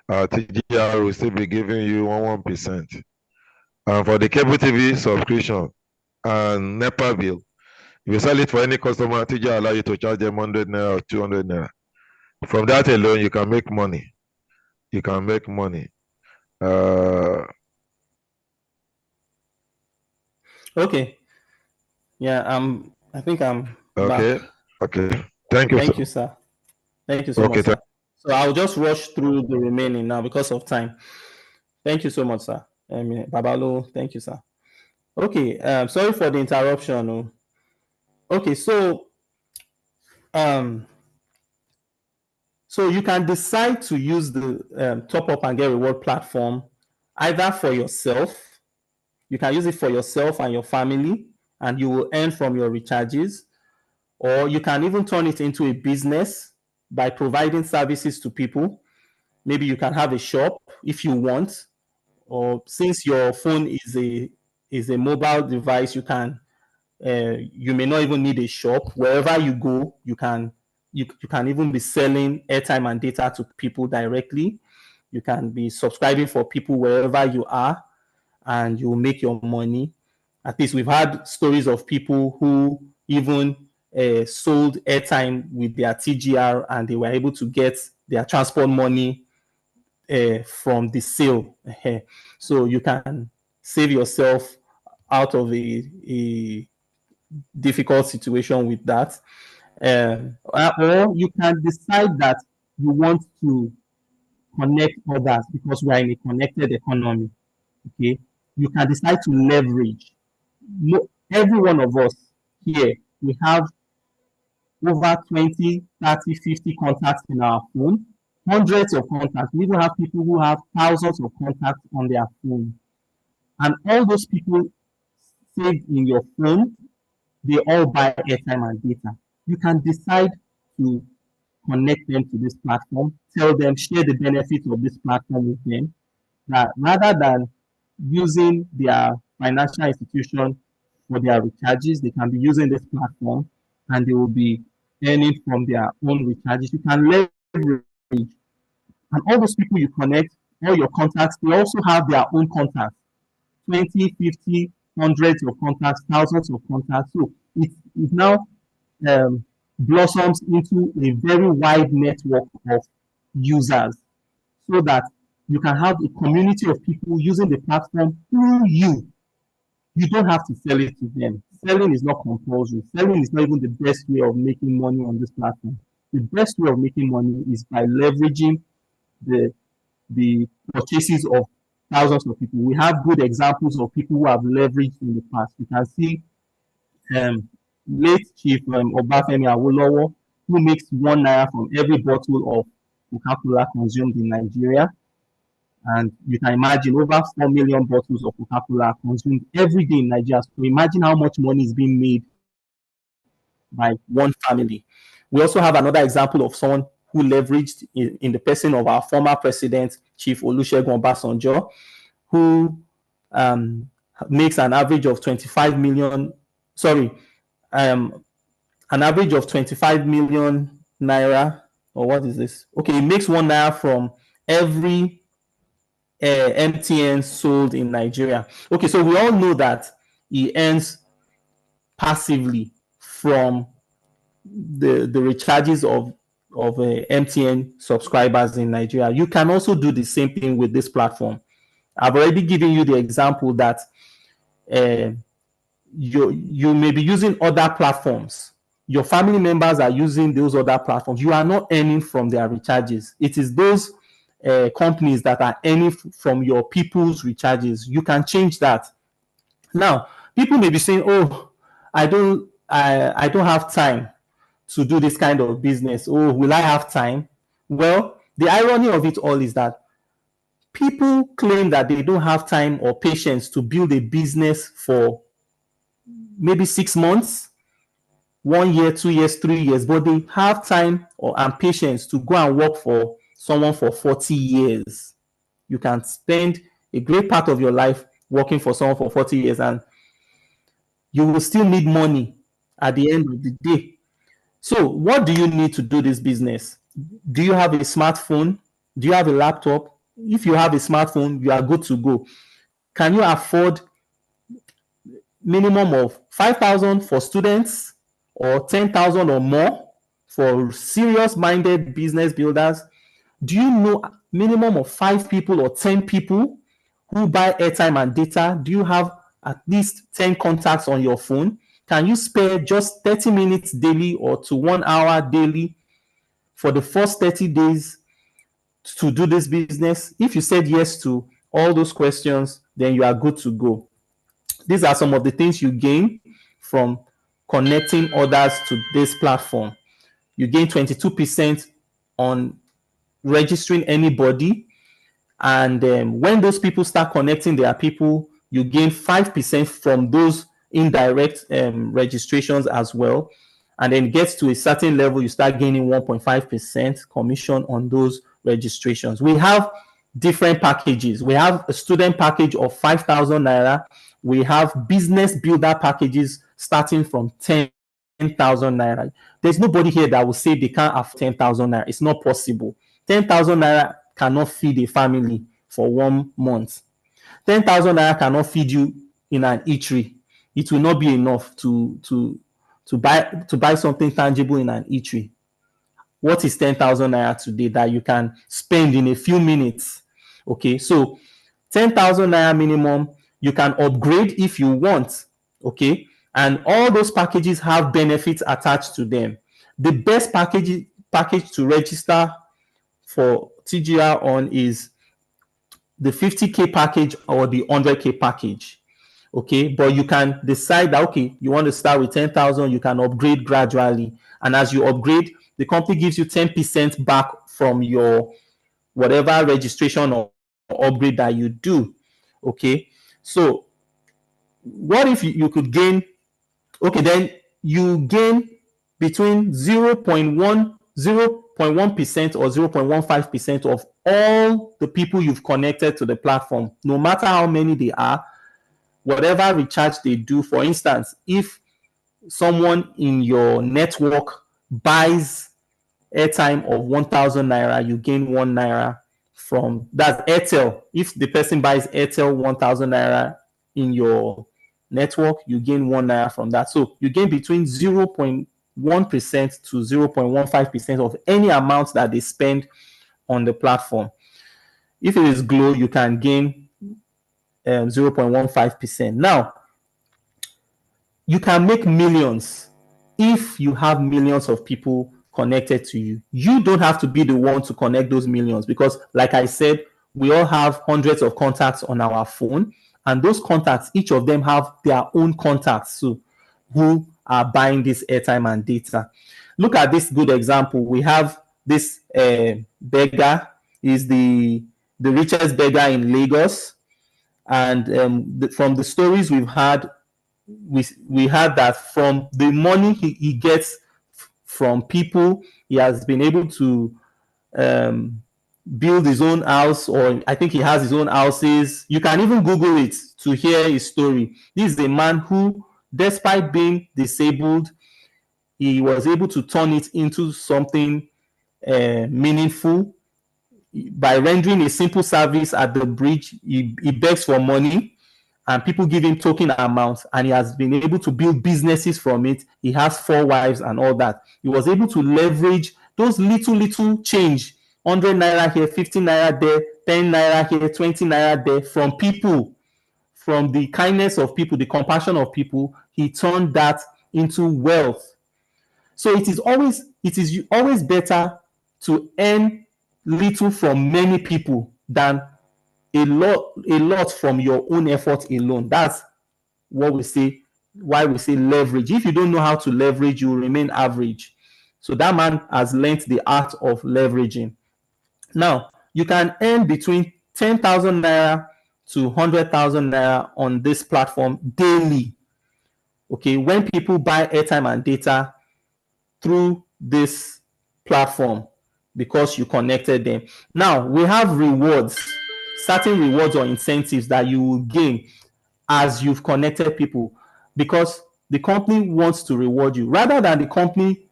TGR will still be giving you 1%. And for the cable TV subscription and NEPA bill, if you sell it for any customer, TGR allow you to charge them 100 naira or 200 naira. From that alone, you can make money. You can make money. Okay. Yeah, I think I'm okay. back. Okay. Thank you. Thank you, sir. Thank you so much, sir. So I'll just rush through the remaining now because of time. Thank you so much, sir. Babalo, thank you, sir. Okay, sorry for the interruption. Okay, so you can decide to use the Top Up and Get Reward platform either for yourself. You can use it for yourself and your family, and you will earn from your recharges. Or you can even turn it into a business by providing services to people. Maybe you can have a shop if you want, or since your phone is a mobile device, you may not even need a shop. Wherever you go, you can even be selling airtime and data to people directly. You can be subscribing for people wherever you are, and you will make your money. At least we've had stories of people who even sold airtime with their TGR, and they were able to get their transport money from the sale. So you can save yourself out of a difficult situation with that. Or you can decide that you want to connect others because we are in a connected economy. Okay, you can decide to leverage. Every one of us here, we have over 20, 30, 50 contacts in our phone, hundreds of contacts. We even have people who have thousands of contacts on their phone. And all those people saved in your phone, they all buy airtime and data. You can decide to connect them to this platform, tell them, share the benefits of this platform with them. That rather than using their financial institution for their recharges, they can be using this platform and they will be earning from their own recharges. You can leverage, and all those people you connect, all your contacts, they also have their own contacts 20, 50, hundreds of contacts, thousands of contacts. So it now blossoms into a very wide network of users so that you can have a community of people using the platform through you. You don't have to sell it to them. Selling is not compulsory. Selling is not even the best way of making money on this platform. The best way of making money is by leveraging the purchases of thousands of people. We have good examples of people who have leveraged in the past. You can see late Chief Obafemi Awolowo, who makes 1 naira from every bottle of Coca-Cola consumed in Nigeria. And you can imagine over 4 million bottles of Coca-Cola are consumed every day in Nigeria. So imagine how much money is being made by one family. We also have another example of someone who leveraged in the person of our former president, Chief Olusegun Obasanjo, who makes an average of 25 million, an average of 25 million naira, or what is this? Okay, he makes 1 naira from every MTN sold in Nigeria. Okay, so we all know that he earns passively from the recharges of MTN subscribers in Nigeria. You can also do the same thing with this platform. I've already given you the example that you may be using other platforms. Your family members are using those other platforms. You are not earning from their recharges. It is those companies that are earning from your people's recharges. You can change that. Now, people may be saying, "Oh, I don't have time to do this kind of business. Oh, will I have time?" Well, the irony of it all is that people claim that they don't have time or patience to build a business for maybe 6 months, 1 year, 2 years, 3 years, but they have time and patience to go and work for someone for 40 years. You can spend a great part of your life working for someone for 40 years and you will still need money at the end of the day. So what do you need to do this business? Do you have a smartphone? Do you have a laptop? If you have a smartphone, you are good to go. Can you afford minimum of 5,000 for students or 10,000 or more for serious-minded business builders? Do you know minimum of 5 people or 10 people who buy airtime and data? Do you have at least 10 contacts on your phone? Can you spare just 30 minutes daily or to 1 hour daily for the first 30 days to do this business? If you said yes to all those questions, then you are good to go. These are some of the things you gain from connecting others to this platform. You gain 22% on registering anybody. And when those people start connecting their people, you gain 5% from those indirect registrations as well. And then it gets to a certain level, you start gaining 1.5% commission on those registrations. We have different packages. We have a student package of 5,000 naira. We have business builder packages starting from 10,000 naira. There's nobody here that will say they can't have 10,000 naira. It's not possible. 10,000 naira cannot feed a family for 1 month. 10,000 naira cannot feed you in an eatery. It will not be enough to buy something tangible in an eatery. What is 10,000 naira today that you can spend in a few minutes? Okay, so 10,000 naira minimum. You can upgrade if you want. Okay, and all those packages have benefits attached to them. The best package to register for TGR on is the 50K package or the 100K package. Okay, but you can decide that, okay, you want to start with 10,000, you can upgrade gradually. And as you upgrade, the company gives you 10% back from your whatever registration or upgrade that you do. Okay, so what if you could gain? Okay, then you gain between 0.1% or 0.15% of all the people you've connected to the platform, no matter how many they are, whatever recharge they do. For instance, if someone in your network buys airtime of 1,000 naira, you gain 1 naira from that. Airtel, if the person buys Airtel 1,000 naira in your network, you gain 1 naira from that. So you gain between 0.1% to 0.15% of any amount that they spend on the platform. If it is Glow, you can gain 0.15%. Now, you can make millions if you have millions of people connected to you. You don't have to be the one to connect those millions because, like I said, we all have hundreds of contacts on our phone, and those contacts, each of them have their own contacts so who are buying this airtime and data. Look at this good example. We have this beggar, is the richest beggar in Lagos, and from the stories we've had, we had that from the money he gets from people, he has been able to build his own house, or I think he has his own houses. You can even Google it to hear his story. This is a man who, despite being disabled, he was able to turn it into something meaningful. by rendering a simple service at the bridge, he begs for money, and people give him token amounts, and he has been able to build businesses from it. He has 4 wives and all that. He was able to leverage those little change, 100 naira here, 50 naira there, 10 naira here, 20 naira there, from people, from the kindness of people, the compassion of people. He turned that into wealth. So it is always better to earn little from many people than a lot from your own effort alone. That's what we say, why we say leverage. If you don't know how to leverage, you will remain average. So that man has learned the art of leveraging. Now, you can earn between 10,000 naira to 100,000 naira on this platform daily. Okay, when people buy airtime and data through this platform because you connected them. Now, we have rewards, certain rewards or incentives that you will gain as you've connected people, because the company wants to reward you rather than the company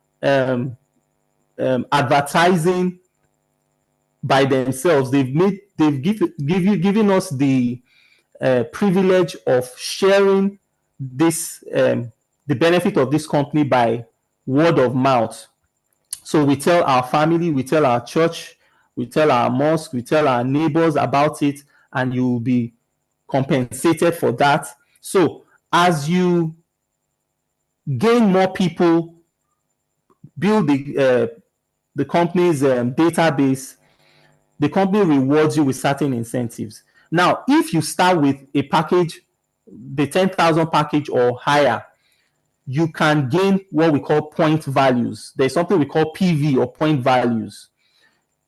advertising by themselves. They've given us the privilege of sharing this the benefit of this company by word of mouth. So we tell our family, we tell our church, we tell our mosque, we tell our neighbors about it, and you will be compensated for that. So as you gain more people, build the company's database, the company rewards you with certain incentives. Now, if you start with a package, the 10,000 package or higher, you can gain what we call point values. There's something we call PV or point values.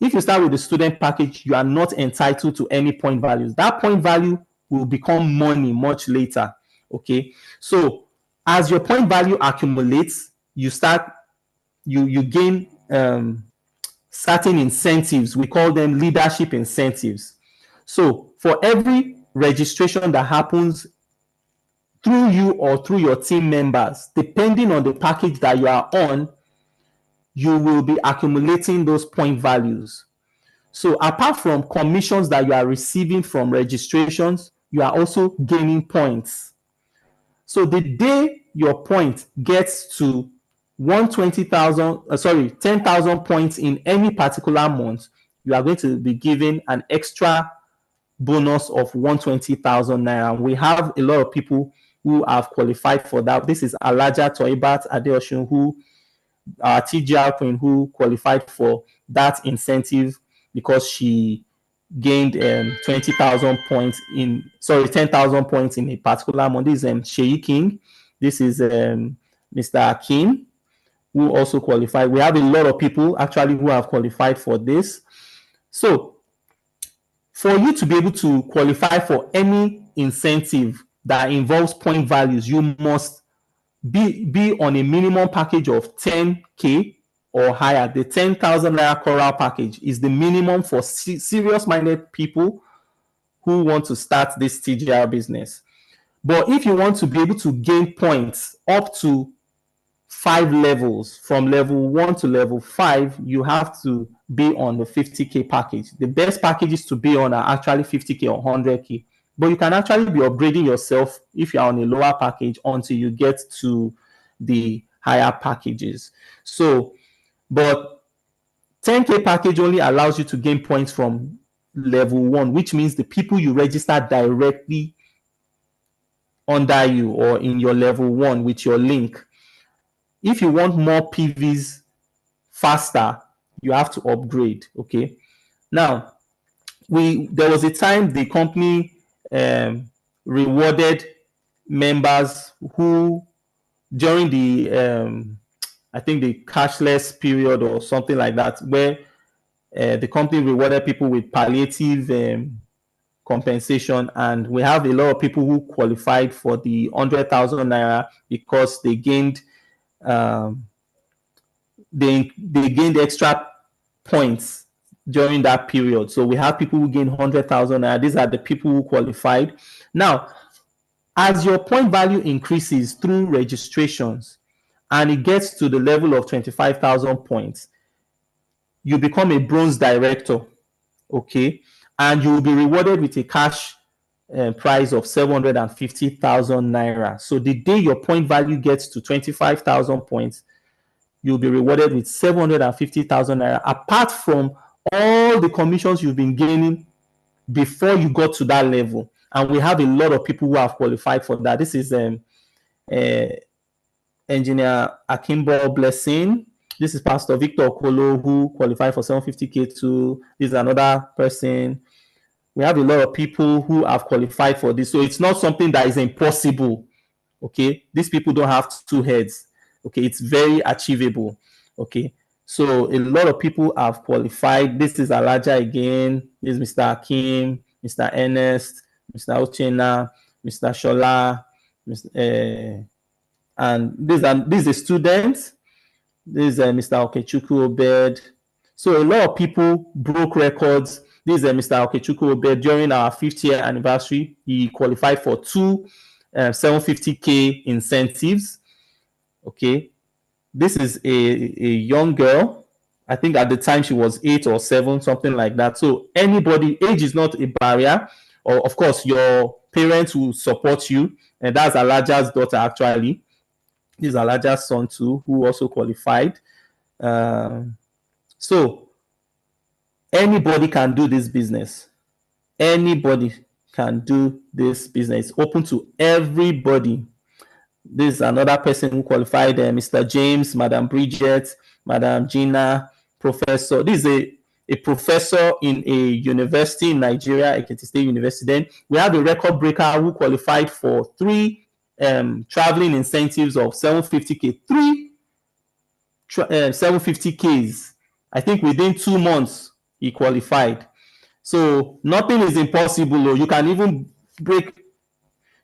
If you start with the student package, you are not entitled to any point values. That point value will become money much later. Okay, so as your point value accumulates, you gain certain incentives. We call them leadership incentives. So for every registration that happens through you or through your team members, depending on the package that you are on, you will be accumulating those point values. So apart from commissions that you are receiving from registrations, you are also gaining points. So the day your point gets to 10,000 points in any particular month, you are going to be given an extra bonus of 120,000 naira. We have a lot of people who have qualified for that. This is Alaja Toibat Adeoshun, who TGR Queen, who qualified for that incentive because she gained 10,000 points in a particular month. This is Sheyi King. This is Mr. Akin, who also qualified. We have a lot of people actually who have qualified for this. So for you to be able to qualify for any incentive that involves point values, you must be on a minimum package of 10K or higher. The 10,000 naira Coral package is the minimum for serious-minded people who want to start this TGR business. But if you want to be able to gain points up to 5 levels, from level 1 to level 5, you have to be on the 50K package. The best packages to be on are actually 50K or 100K. But you can actually be upgrading yourself if you are on a lower package until you get to the higher packages. So, but 10K package only allows you to gain points from level 1, which means the people you register directly under you or in your level 1 with your link. If you want more PVs faster, you have to upgrade. Okay. Now, there was a time the company rewarded members who, during the I think the cashless period or something like that, where the company rewarded people with palliative compensation, and we have a lot of people who qualified for the 100,000 naira because they gained they gained extra points during that period. So we have people who gain 100,000 naira. These are the people who qualified. Now, as your point value increases through registrations and it gets to the level of 25,000 points, you become a bronze director. okay, and you will be rewarded with a cash price of 750,000 naira. So the day your point value gets to 25,000 points, you'll be rewarded with 750,000 naira, apart from all the commissions you've been gaining before you got to that level. And we have a lot of people who have qualified for that. This is Engineer Akimbo Blessing. This is Pastor Victor Okolo, who qualified for 750K too. This is another person. We have a lot of people who have qualified for this. So it's not something that is impossible. Okay. These people don't have two heads. Okay. It's very achievable. Okay. So a lot of people have qualified. This is Alaja again. This is Mr. Akim, Mr. Ernest, Mr. Ochena, Mr. Shola, and these are students. This is Mr. Okechukwu Obed. So a lot of people broke records. This is Mr. Okechukwu Obed. During our 5th year anniversary, he qualified for 2 750K incentives. Okay. This is a young girl. I think at the time she was 8 or 7, something like that. So anybody, age is not a barrier. Or of course, your parents will support you. And that's Alaja's daughter, actually. This is Alaja's son too, who also qualified. So anybody can do this business. Anybody can do this business. It's open to everybody. This is another person who qualified, Mr. James, Madam Bridget, Madam Gina, Professor. This is a professor in a university in Nigeria, Ekiti State University. Then we have a record breaker who qualified for 3 traveling incentives of 750K. 3 750Ks. I think within 2 months he qualified. So nothing is impossible. You can even break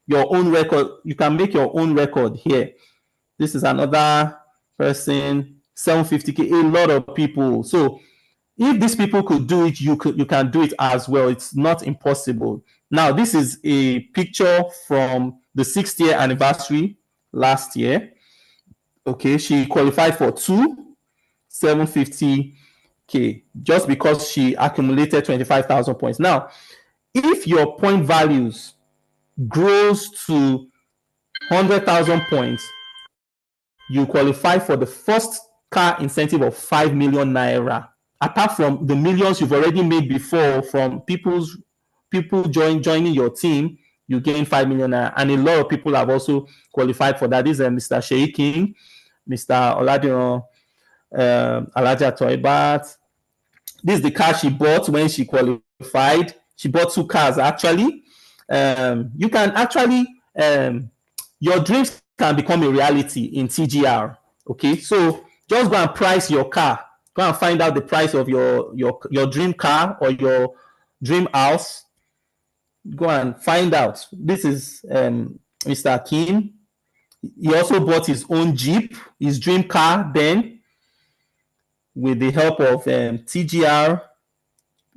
your own record. You can make your own record here. This is another person, 750K, a lot of people. So if these people could do it, you can do it as well. It's not impossible. Now, this is a picture from the 6th year anniversary last year. Okay, she qualified for 2 750K just because she accumulated 25,000 points. Now, if your point values grows to 100,000 points, you qualify for the first car incentive of 5 million naira. Apart from the millions you've already made before from people joining your team, you gain 5 million naira. And a lot of people have also qualified for that. This is Mr. Sheyi King, Mr. Oladiran, Alaja Toibat. This is the car she bought when she qualified. She bought 2 cars actually. You can actually, your dreams can become a reality in TGR. Okay, so just go and price your car. Go and find out the price of your dream car or your dream house. Go and find out. This is Mr. Akin. He also bought his own Jeep, his dream car then, with the help of TGR.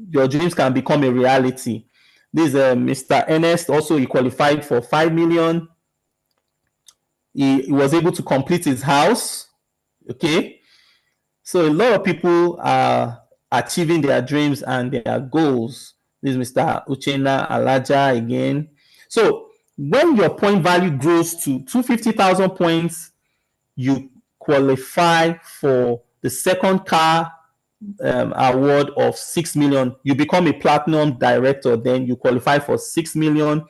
Your dreams can become a reality. This is Mr. Ernest. Also, he qualified for 5 million. He was able to complete his house. Okay. So a lot of people are achieving their dreams and their goals. This is Mr. Uchenna Alaja again. So when your point value grows to 250,000 points, you qualify for the second car award of 6 million. You become a platinum director, then you qualify for 6 million.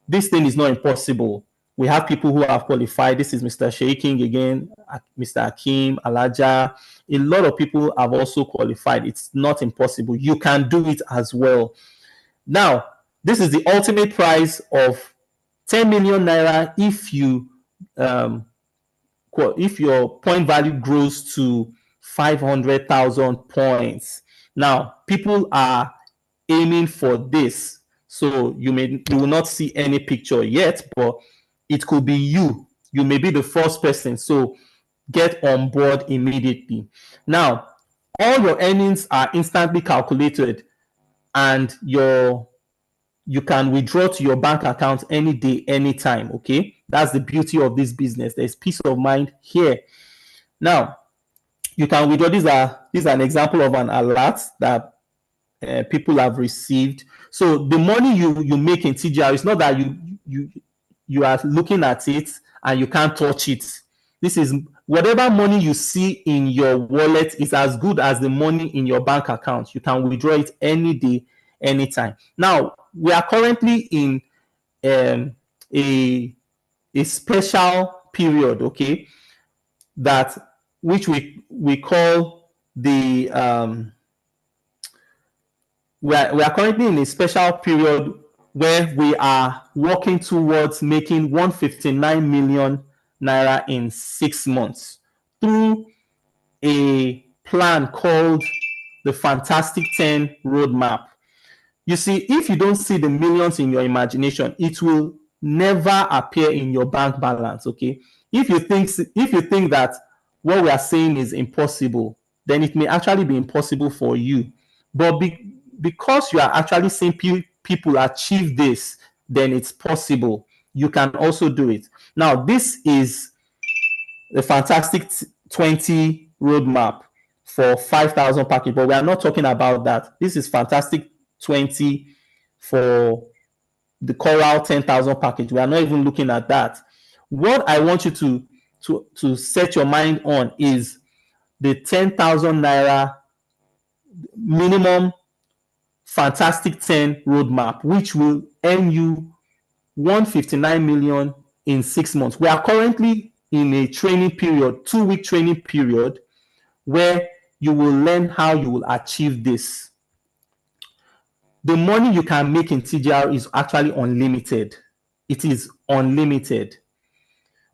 This thing is not impossible. We have people who have qualified. This is Mr. Sheyi King again, Mr. Akim, Alaja. A lot of people have also qualified. It's not impossible. You can do it as well. Now, this is the ultimate prize of 10 million naira if your point value grows to 500,000 points. Now, people are aiming for this. So you will not see any picture yet, but it could be you. You may be the first person. So get on board immediately. Now, all your earnings are instantly calculated and you can withdraw to your bank account any day, anytime. Okay. That's the beauty of this business. There's peace of mind here. Now, you can withdraw. This is an example of an alert that people have received. So the money you make in TGR is not that you are looking at it and you can't touch it. This is whatever money you see in your wallet is as good as the money in your bank account. You can withdraw it any day, anytime. Now, we are currently in a special period, okay, that which we call the we are currently in a special period where we are working towards making 159 million naira in 6 months through a plan called the Fantastic 10 Roadmap. You see, if you don't see the millions in your imagination, it will never appear in your bank balance, okay? If you think that what we are saying is impossible, then it may actually be impossible for you. But because you are actually seeing people achieve this, then it's possible. You can also do it. Now, this is the Fantastic 20 Roadmap for 5,000 package, but we are not talking about that. This is Fantastic 20 for the Coral 10,000 package. We are not even looking at that. What I want you to set your mind on is the 10,000 naira minimum Fantastic 10 Roadmap, which will earn you 159 million in 6 months. We are currently in a training period, 2-week training period, where you will learn how you will achieve this. The money you can make in TGR is actually unlimited. It is unlimited.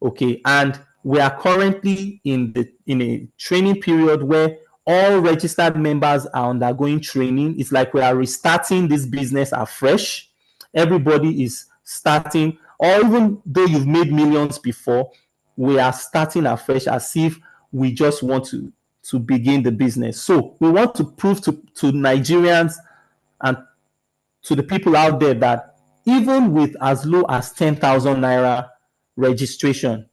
Okay, and we are currently in a training period where all registered members are undergoing training. It's like we are restarting this business afresh. Everybody is starting, or even though you've made millions before, we are starting afresh as if we just want to begin the business. So we want to prove to Nigerians and to the people out there that even with as low as 10,000 naira registration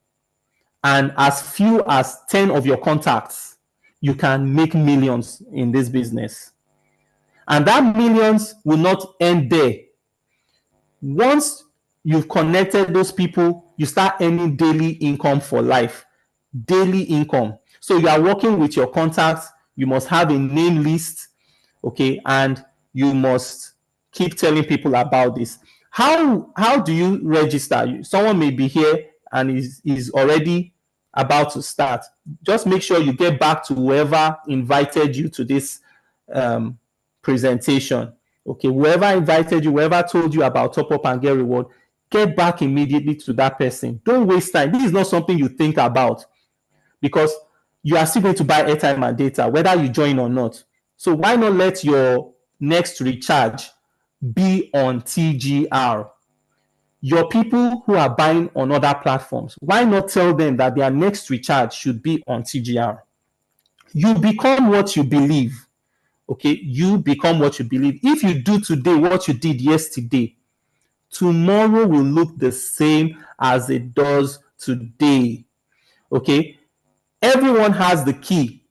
and as few as 10 of your contacts, you can make millions in this business. And that millions will not end there. Once you've connected those people, you start earning daily income for life. Daily income. So you are working with your contacts. You must have a name list, okay, and you must keep telling people about this. How do you register? Someone may be here and is already about to start. Just make sure you get back to whoever invited you to this presentation. Okay, whoever invited you, whoever told you about Top Up and Get Reward, get back immediately to that person. Don't waste time. This is not something you think about because you are still going to buy airtime and data, whether you join or not. So why not let your next recharge be on TGR? Your people who are buying on other platforms, why not tell them that their next recharge should be on TGR? You become what you believe. Okay, you become what you believe. If you do today what you did yesterday, tomorrow will look the same as it does today. Okay, everyone has the key.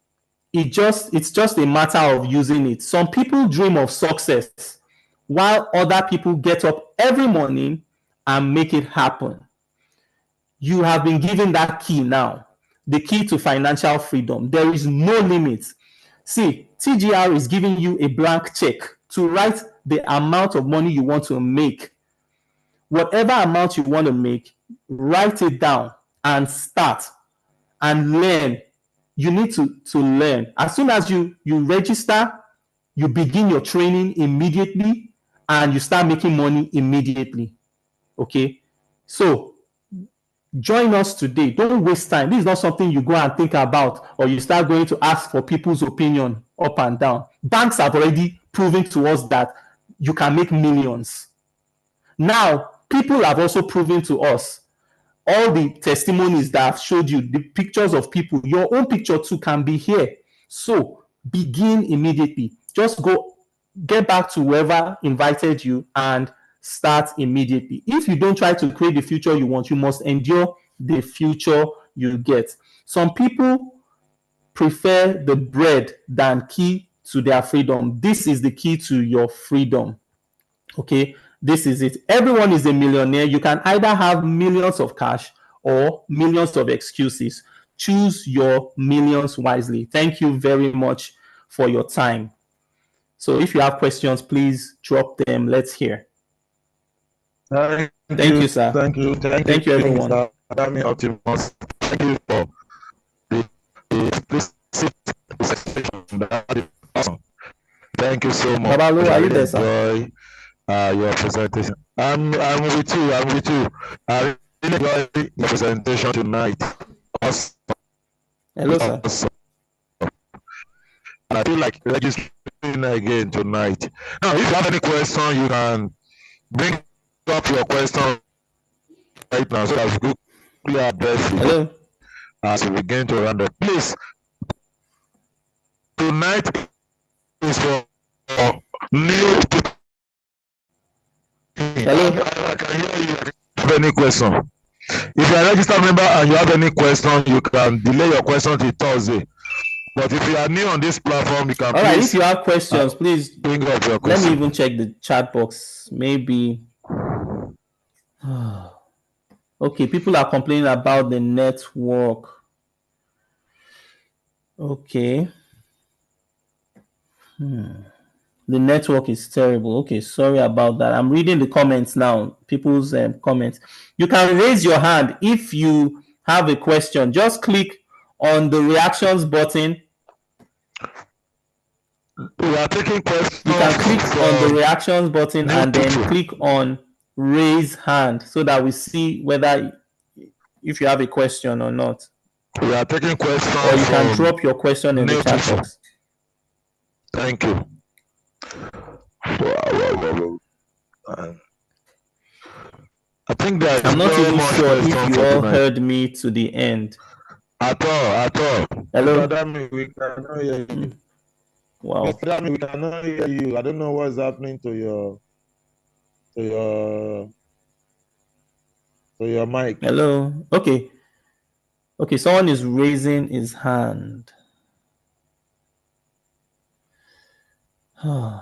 It's just a matter of using it. Some people dream of success while other people get up every morning and make it happen. You have been given that key now, the key to financial freedom. There is no limit. See, TGR is giving you a blank check to write the amount of money you want to make. Whatever amount you want to make, write it down and start and learn. You need to learn. As soon as you register, you begin your training immediately and you start making money immediately. Okay, so join us today. Don't waste time. This is not something you go and think about or you start going to ask for people's opinion up and down. Banks have already proven to us that you can make millions. Now, people have also proven to us, all the testimonies that I've showed you, the pictures of people, your own picture too can be here. So begin immediately. Just go get back to whoever invited you and start immediately. If you don't try to create the future you want, you must endure the future you get. Some people prefer the bread than key to their freedom. This is the key to your freedom. Okay, this is it. Everyone is a millionaire. You can either have millions of cash or millions of excuses. Choose your millions wisely. Thank you very much for your time. So if you have questions, please drop them. Let's hear. Thank you, sir. Thank you, everyone. Mr. Adami Optimus. Thank you for the explicit presentation. Thank you so much. Babalu, are you there, sir? Enjoy your presentation. I'm with you. I really enjoy your presentation tonight. Awesome. Hello, sir. Awesome. And I feel like registering again tonight. Now, if you have any question, you can bring up your question right now so that we quickly address it. Hello. As we begin to round up. Please, tonight is for new people. Hello. I can hear you. Have any question? If you are a registered member and you have any question, you can delay your question till Thursday. But if you are new on this platform, you can. All right. If you have questions, please bring up your question. Let me even check the chat box. Maybe. Okay, people are complaining about the network. Okay. The network is terrible. Okay, sorry about that. I'm reading the comments now. People's comments. You can raise your hand if you have a question. Just click on the reactions button. We are taking questions. You can click on the reactions button and then click on raise hand so that we see whether if you have a question or not. We are taking questions. Or you can drop your question in the chat box. Thank you. I think that I'm not even sure if you all heard me to the end. At all. Hello. Mr. Adami, we cannot hear you. Wow. Mr. Adami, we cannot hear you. I don't know what's happening to your mic. Hello. Okay. Okay, someone is raising his hand. I'm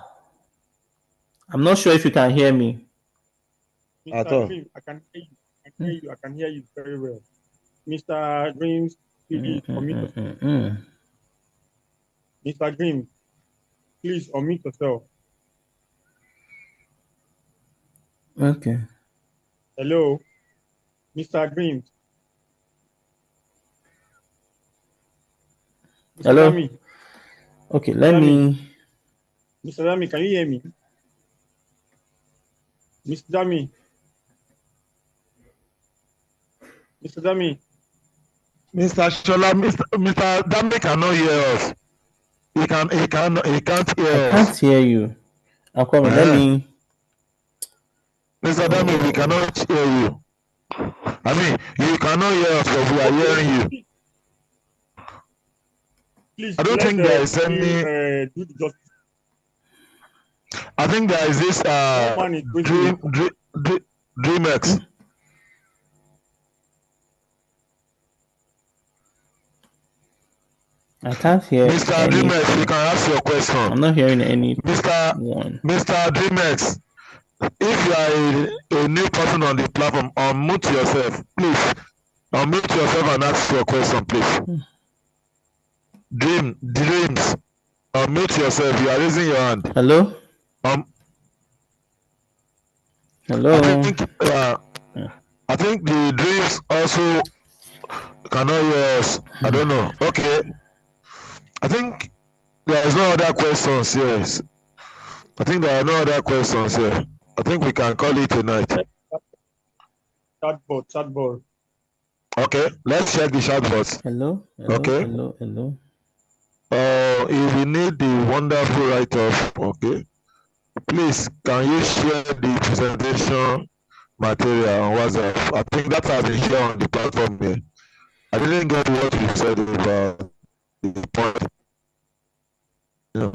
not sure if you can hear me. At all. I can hear you. I can hear you very well. Mr. Dreams, please unmute yourself. Mr. Dreams, please unmute yourself. Okay. Hello, Mr. Dreams. Hello. Dami. Okay, let me. Mr. Dami, can you hear me? Mr. Dami. Mr. Dami. Mr. Shola, Mr. Dami cannot hear us. He can't hear us. I can't hear you. I'm coming. Let me. Mr. Dami, we cannot hear you. I mean, you cannot hear us, but we are hearing you. Please, I don't think there is any. I think there is this DreamX. I can't hear. Mr. DreamX, you can ask your question. I'm not hearing any. Mr. DreamX, if you are a new person on the platform, unmute yourself, please. Unmute yourself and ask your question, please. Dreams, unmute yourself. You are raising your hand. Hello. Hello. I think the Dreams also cannot hear us. I don't know. Okay. I think there is no other questions here. I think there are no other questions here. I think we can call it tonight. Chatbot. Okay, let's check the chatbot. Hello. Okay. Hello. If we need the wonderful write-off, okay, please can you share the presentation material on WhatsApp? I think that has been shared on the platform here. I didn't get what you said about the point. The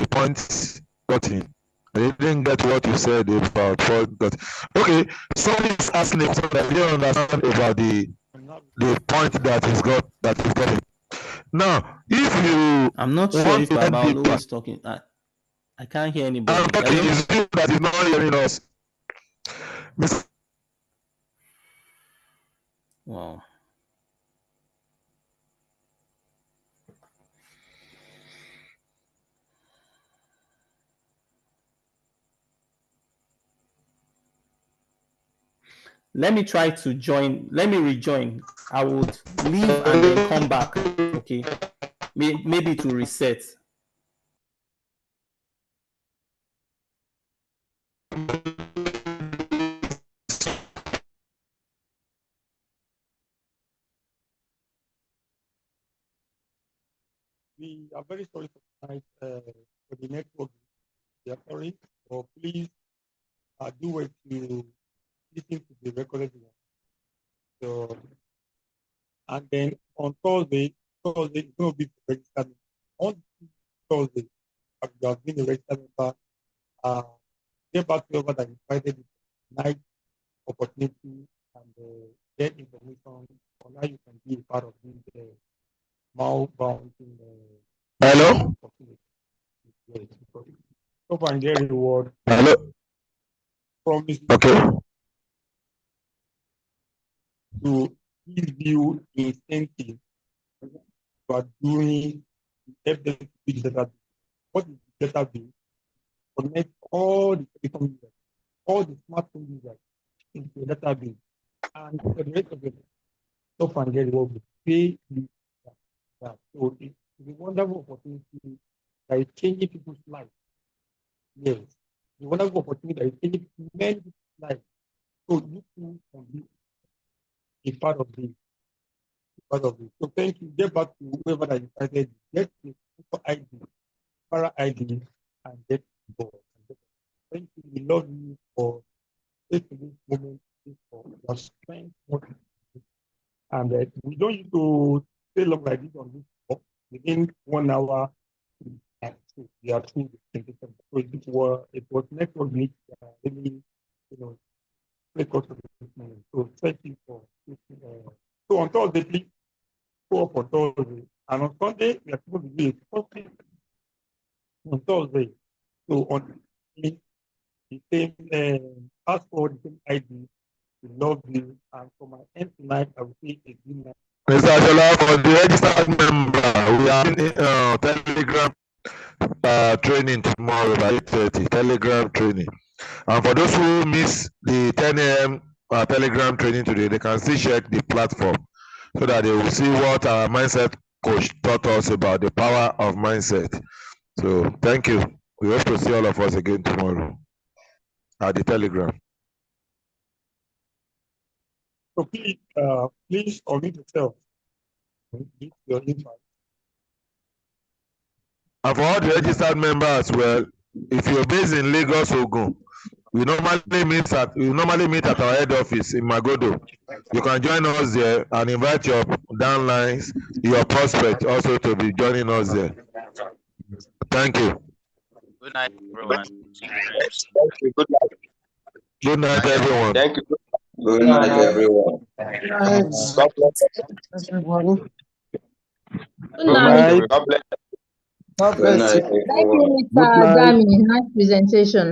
points got in. I didn't get what you said about point got. Okay, somebody is asking a question that I didn't understand about the point that is got in. Now, if you I'm not sure if Baba Olowo is talking. I can't hear anybody. I'm talking, is you that is not hearing us. Wow. Let me try to join. Let me rejoin. I would leave and then come back. Okay. Maybe to reset. We are very sorry for the network. We are sorry, so please do it to listen to the recorded one. So, and then on Thursday it's going to be registered. On Thursday, you have been a registered member. Get back to whoever that invited you tonight, opportunity, and get information on how you can be a part of this Malbound in the Hello? So far, get reward. Hello? Promise. Okay. To give you incentive for doing help them to be the database. What is the database? Connect all the telecom users, all the smartphone users into the database, and for the rest of it, so far get reward. Pay you that. So it's a wonderful opportunity that is changing people's lives. Yes, the wonderful opportunity that is changing many people's lives. So you too can be a part of this. So thank you. Get back to whoever that decided. Get the super ID, para ID, and get involved. Thank you. We love you for taking this moment for your strength. And we don't need to stay long like this on this call. Within 1 hour, we are through the system. So it was network glitch really, make us this moment. So thank you for so on Thursday, please go up on Thursday. And on Sunday, we are supposed to be something on Thursday. So on the same passport, the same ID, we love you. And for my end tonight, I will say a good night. Mr. Shola, for the registered member, we are in Telegram training tomorrow by 8:30, Telegram training. And for those who miss the 10 a.m. Telegram training today, they can still check the platform so that they will see what our mindset coach taught us about the power of mindset. So thank you. We hope to see all of us again tomorrow at the Telegram. So please unmute yourself. Your invite. And for all the registered members, well, if you're based in Lagos, Ogun, we normally meet at our head office in Magodo. You can join us there and invite your downlines, your prospect also to be joining us there. Thank you. Good night, everyone. Thank you. Good night. Good night, everyone. Thank you. Good night, everyone. God bless everyone. Good night. God bless. God Good bless night, you. Thank everyone. you, Mr. Dami. Nice presentation.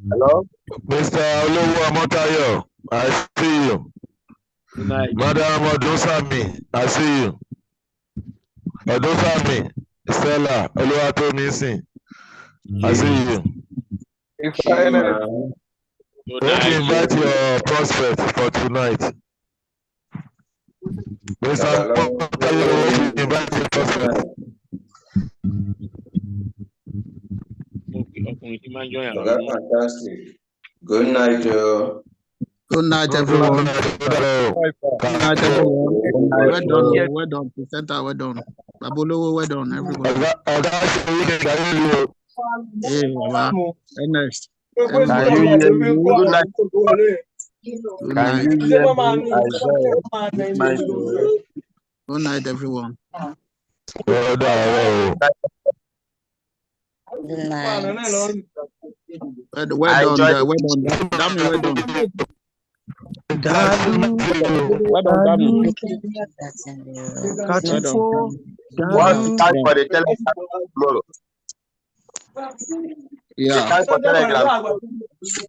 Hello. Mr. Olowo Amotayo, I see you. Good night. Madam Odosami, I see you. Odosami, Stella, Oluwatomisin, I see you. Let's invite your prospect for tonight. Mr. Amotayo, invite your prospect. Fantastic. Good night, Joe. Good night, everyone. Good night, everyone. Well done. Well done, presenter. Well done. Babolowo, well done, everybody. Hey, Baba. Next. Good night. Good night, everyone. Well done. Good night. Well done. Well done. Damn, well done. Well done, Danny. What's the time for the telegram tomorrow? Yeah. The time for telegram.